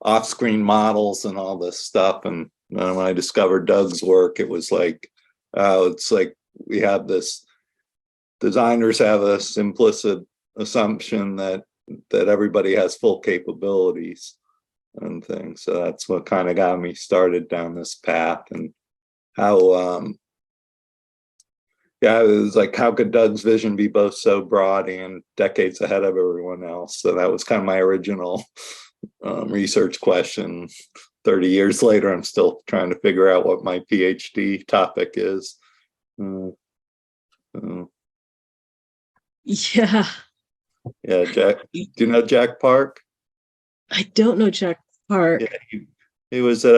off-screen models and all this stuff. And when I discovered Doug's work, it was like, it's like we have this. Designers have a implicit assumption that everybody has full capabilities and things. So that's what kind of got me started down this path. And how, it was like, how could Doug's vision be both so broad and decades ahead of everyone else? So that was kind of my original research question. 30 years later, I'm still trying to figure out what my PhD topic is. Yeah. Yeah, Jack. Do you know Jack Park? I don't know Jack Park. Yeah, he was at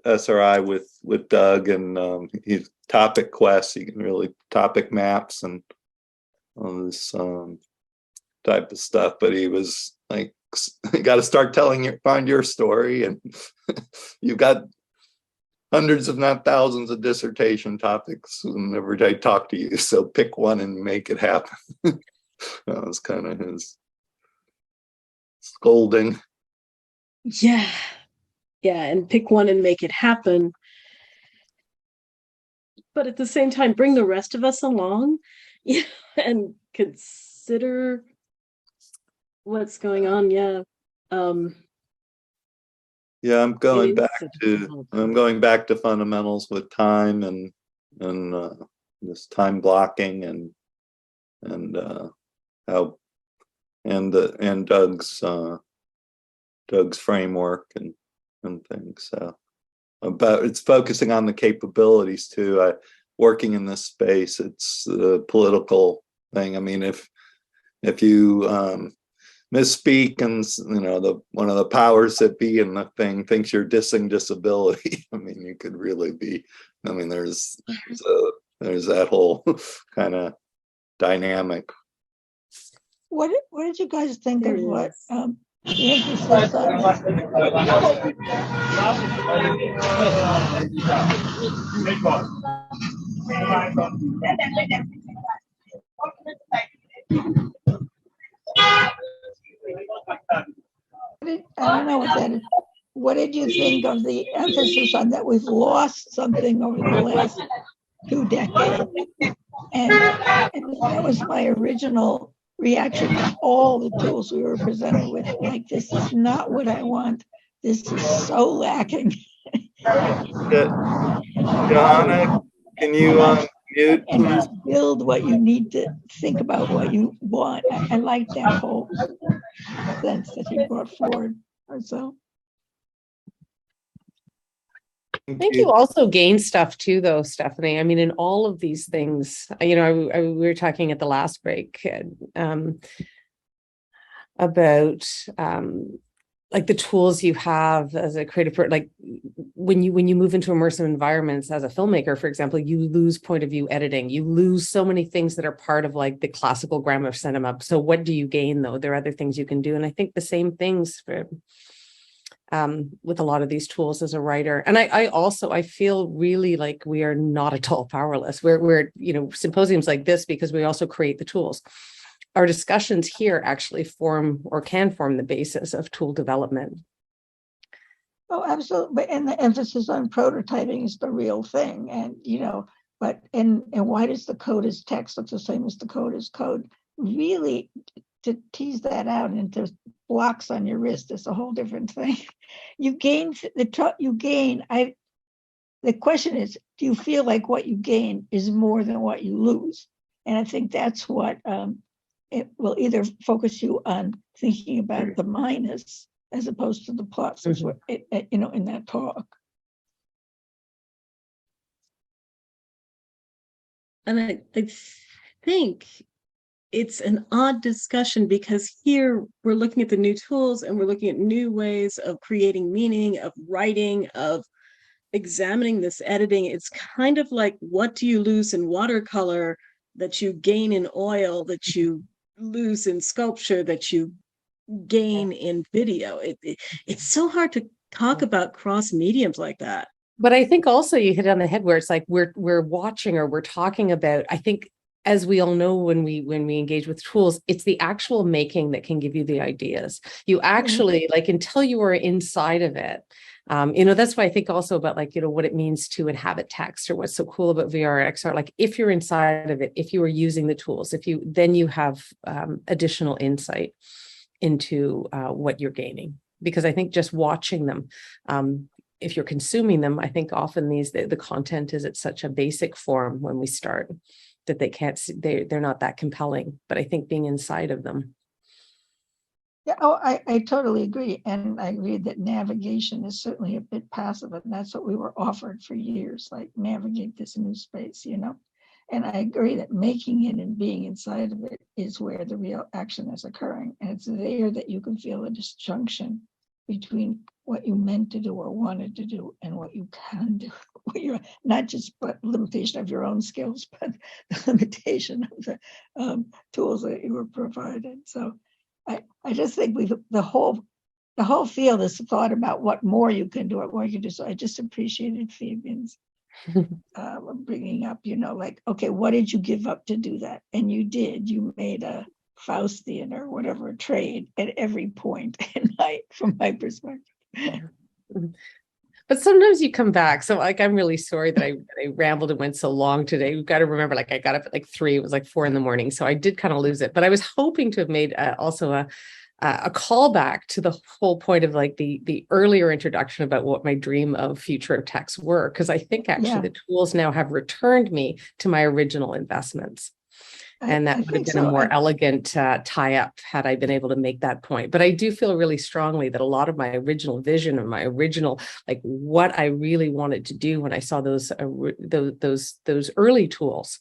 SRI with Doug, and he's topic quests. He can really topic maps and all this type of stuff. But he was like, you got to find your story, and you've got hundreds, if not thousands, of dissertation topics whenever I talk to you. So pick one and make it happen. That was kind of his scolding. Yeah. And pick one and make it happen. But at the same time, bring the rest of us along, and consider what's going on. Yeah. Yeah, I'm going back to fundamentals with time and this time blocking and how and Doug's Doug's framework and things. So, but it's focusing on the capabilities too. Working in this space, it's a political thing. I mean, if you misspeak and one of the powers that be in the thing thinks you're dissing disability, I mean, you could really be. I mean, there's that whole kind of dynamic. What did you guys think of what the emphasis on I don't know what that is. What did you think of the emphasis on that we've lost something over the last 2 decades? And that was my original reaction to all the tools we were presented with. Like, this is not what I want. This is so lacking. Johanna, can you mute, and please? Build what you need to think about what you want. I like that whole sense that he brought forward. So. I think you also gain stuff too, though, Stephanie. I mean, in all of these things, you know, we were talking at the last break about like the tools you have as a creative, like when you move into immersive environments as a filmmaker, for example, you lose point of view editing. You lose so many things that are part of like the classical grammar of cinema. So what do you gain, though? There are other things you can do, and I think the same things for. With a lot of these tools as a writer. And I feel really like we are not at all powerless. We're symposiums like this because we also create the tools. Our discussions here actually form or can form the basis of tool development. Oh, absolutely. And the emphasis on prototyping is the real thing. And, but why does the code as text look the same as the code as code? Really, to tease that out into blocks on your wrist is a whole different thing. The question is, do you feel like what you gain is more than what you lose? And I think that's what it will either focus you on thinking about the minus as opposed to the plus, mm-hmm. In that talk. And I think it's an odd discussion because here we're looking at the new tools and we're looking at new ways of creating meaning, of writing, of examining this editing. It's kind of like, what do you lose in watercolor that you gain in oil, that you lose in sculpture, that you gain in video? It's so hard to talk about cross mediums like that. But I think also you hit on the head where it's like we're watching or we're talking about, I think, as we all know, when we engage with tools, it's the actual making that can give you the ideas. You actually, like, until you are inside of it, that's why I think also about what it means to inhabit text, or what's so cool about VR or XR. Like, if you're inside of it, if you are using the tools, then you have additional insight into what you're gaining. Because I think just watching them, if you're consuming them, I think often the content is at such a basic form when we start, that they can't see, they're not that compelling, but I think being inside of them. Yeah, I totally agree. And I agree that navigation is certainly a bit passive, and that's what we were offered for years, like navigate this new space, And I agree that making it and being inside of it is where the real action is occurring. And it's there that you can feel a disjunction between what you meant to do or wanted to do and what you can do. You're not just but limitation of your own skills, but the limitation of the tools that you were provided. So I just think the whole field is thought about what more you can do, what more you can do. So I just appreciated Fabien's bringing up, like, okay, what did you give up to do that? And you did. You made a Faustian or whatever trade at every point from my perspective. But sometimes you come back. So I'm really sorry that I rambled and went so long today. We've got to remember, I got up at 3, it was 4 a.m. So I did kind of lose it, but I was hoping to have made also a callback to the whole point of the earlier introduction about what my dream of future of text were. Cause I think actually the tools now have returned me to my original investments. And that I would have think been so. a more elegant tie-up had I been able to make that point. But I do feel really strongly that a lot of my original vision or my original, like what I really wanted to do when I saw those early tools,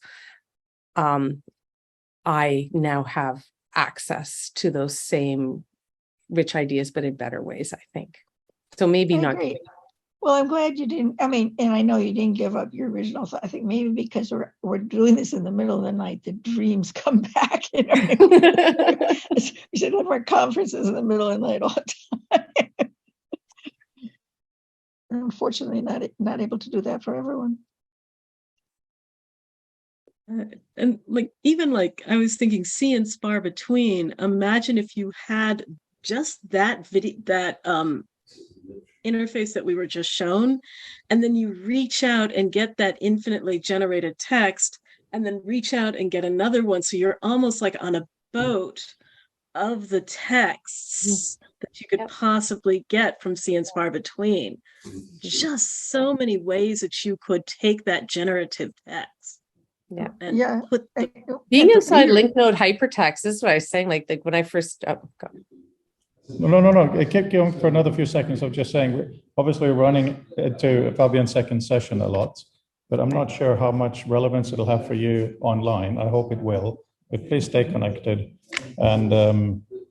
I now have access to those same rich ideas, but in better ways, I think. So maybe I not. agree. Well, I'm glad you didn't, I mean, and I know you didn't give up your original thought. I think maybe because we're doing this in the middle of the night, the dreams come back. You know? We should have our conferences in the middle of the night all the time. Unfortunately, not able to do that for everyone. And like, even like, I was thinking see and spar between, imagine if you had just that video, that interface that we were just shown, and then you reach out and get that infinitely generated text, and then reach out and get another one. So you're almost like on a boat of the texts that you could possibly get from see and spar between. Just so many ways that you could take that generative text. Yeah. And Yeah. put Being inside link node hypertext, this is what I was saying, like when I first No. Keep going for another few seconds. I'm just saying, obviously we're running into Fabien's second session a lot, but I'm not sure how much relevance it'll have for you online. I hope it will, but please stay connected. And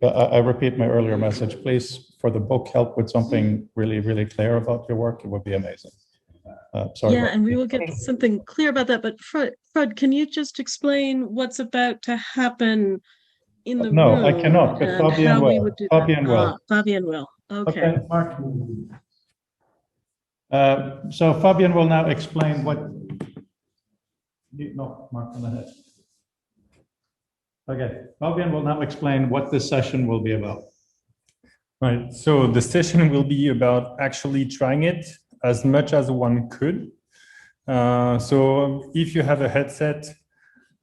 I repeat my earlier message, please, for the book, help with something really, really clear about your work. It would be amazing. Sorry. Yeah, and we will get something clear about that. But Fred, can you just explain what's about to happen in the room? No, I cannot, but Fabien will. Fabien will. Fabien will. Okay. Mark. So Fabien will now explain what. No, Mark on the head. Okay, Fabien will now explain what this session will be about. Right. So the session will be about actually trying it as much as one could. So if you have a headset,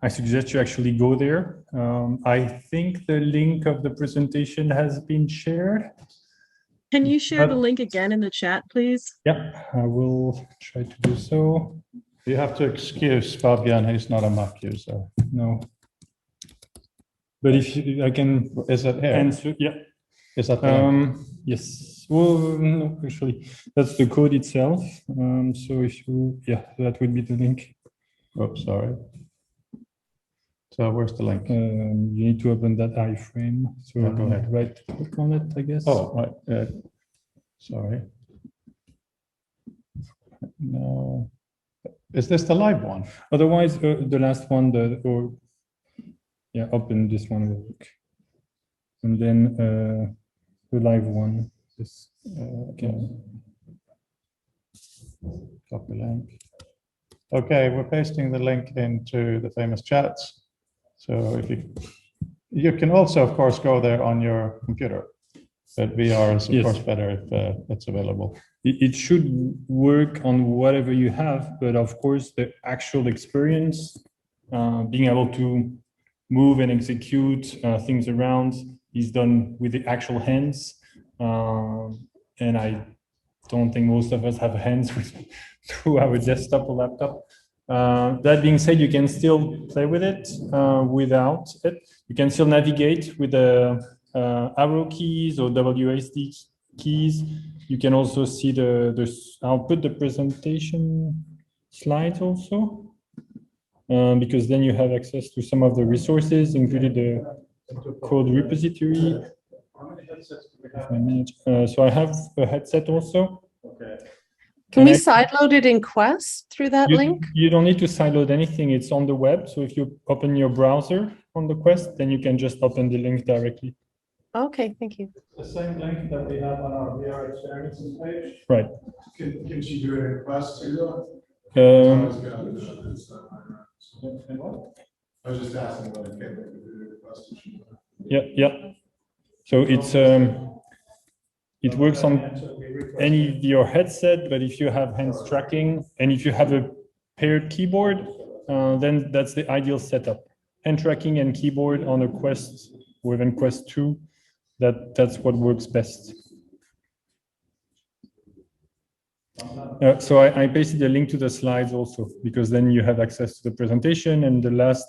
I suggest you actually go there. I think the link of the presentation has been shared. Can you share the link again in the chat, please? Yeah, I will try to do so. You have to excuse Fabien, he's not a Mac user. No. But if you, I can Is that here? answer, yeah. Is that the link? Yes. Well, no, actually, that's the code itself. So if you, yeah, that would be the link. Oops, sorry. So where's the link? You need to open that iframe. So go ahead. Right click on it, I guess. Oh, right. Sorry. No. Is this the live one? Otherwise, the last one, open this one will work. And then the live one. This, okay. Copy link. Okay, we're pasting the link into the famous chats. So if you can also, of course, go there on your computer. But VR is, of course, better if it's available. It should work on whatever you have, but of course, the actual experience, being able to move and execute things around is done with the actual hands. And I don't think most of us have hands through our desktop or laptop. That being said, you can still play with it without it. You can still navigate with the arrow keys or WASD keys. You can also see I'll put the presentation slides also, because then you have access to some of the resources, including the code repository. So I have a headset also. Okay. Can we sideload it in Quest through that link? You don't need to sideload anything. It's on the web. So if you open your browser on the Quest, then you can just open the link directly. Okay, thank you. The same link that we have on our VR experiences page. Right. Can she do it in Quest too? I was just asking what it came to do in Quest. Yeah. So it's it works on any of your headset, but if you have hands tracking and if you have a paired keyboard, then that's the ideal setup. Hand tracking and keyboard on a Quest or even Quest 2, that's what works best. So I pasted a link to the slides also, because then you have access to the presentation, and the last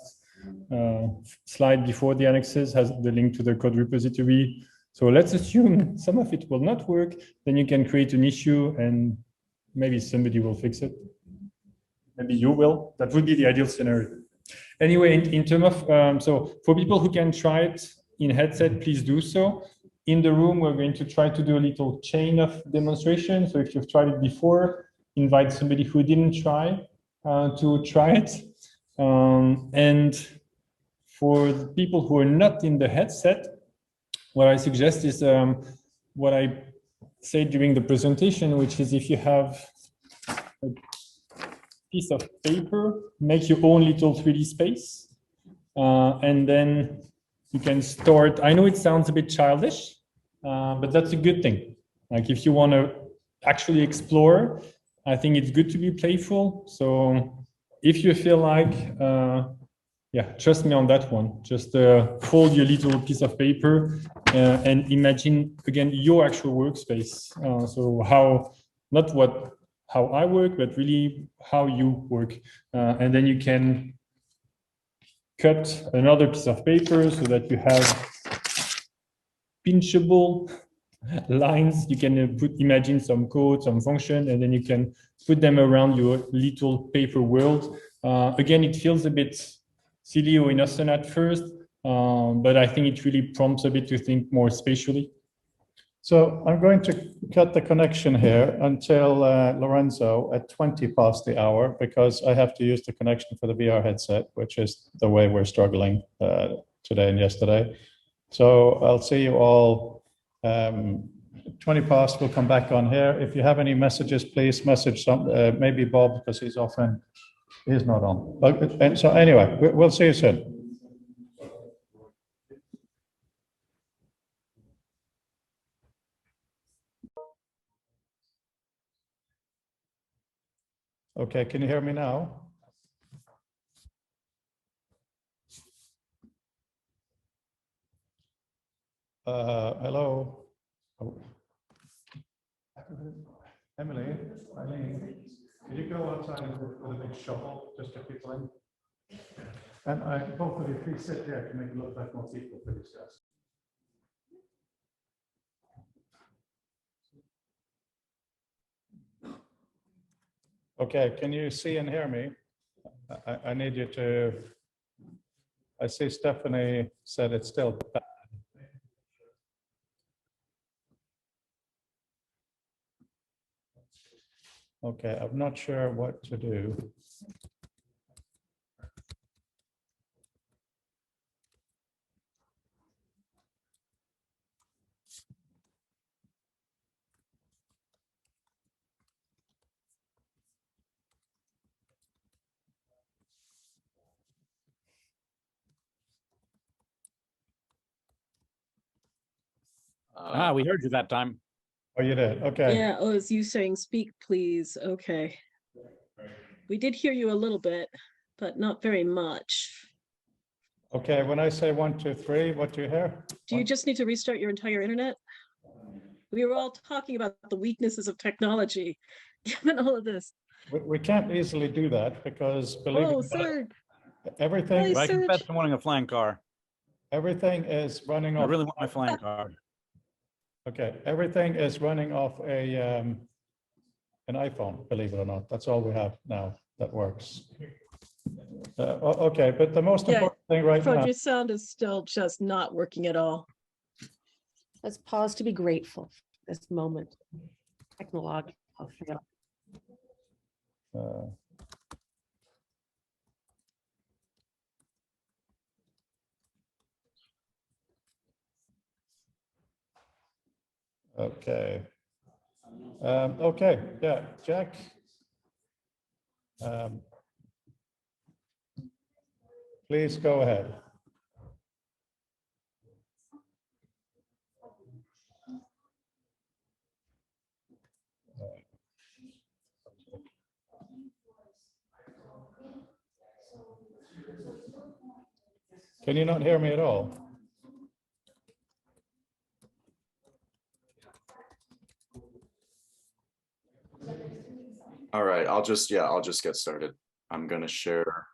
slide before the annexes has the link to the code repository. So let's assume some of it will not work. Then you can create an issue and maybe somebody will fix it. Maybe you will. That would be the ideal scenario. Anyway, in terms of, so for people who can try it in headset, please do so. In the room, we're going to try to do a little chain of demonstration. So if you've tried it before, invite somebody who didn't try to try it. And for the people who are not in the headset, what I suggest is what I said during the presentation, which is if you have a piece of paper, make your own little 3D space. And then you can start. I know it sounds a bit childish, but that's a good thing. Like if you want to actually explore, I think it's good to be playful. So if you feel like, yeah, trust me on that one. Just fold your little piece of paper and imagine again your actual workspace. So how, not how I work, but really how you work, and then you can cut another piece of paper so that you have pinchable lines. You can imagine some code, some function, and then you can put them around your little paper world. Again, it feels a bit silly or innocent at first, but I think it really prompts a bit to think more spatially. So I'm going to cut the connection here until Lorenzo at 20 past the hour, because I have to use the connection for the VR headset, which is the way we're struggling today and yesterday. So I'll see you all 20 past. We'll come back on here. If you have any messages, please message some, maybe Bob, because he's often, he's not on. And so anyway, we'll see you soon. Okay, can you hear me now? Hello. Oh. Emily, Eileen, can you go outside with a big shovel just to get people in? And both of you, please sit there to make it look like more people for this desk. Okay, can you see and hear me? I need you to, I see Stephanie said it's still bad. Okay, I'm not sure what to do. We heard you that time. Oh, you did? Okay. Yeah, oh, it's you saying speak, please. Okay. We did hear you a little bit, but not very much. Okay, when I say 1, 2, 3, what do you hear? Do you just need to restart your entire internet? We were all talking about the weaknesses of technology, given all of this. We can't easily do that because, believe Oh, it or sir. not, everything. I confess to wanting a flying car. Everything is running off. I really want my flying car. Okay, everything is running off an iPhone, believe it or not. That's all we have now that works. Okay, but the most important thing right now. Your sound is still just not working at all. Let's pause to be grateful for this moment. Technological. Okay. Okay, yeah, Jack. Please go ahead. Can you not hear me at all? All right, I'll just get started. I'm gonna share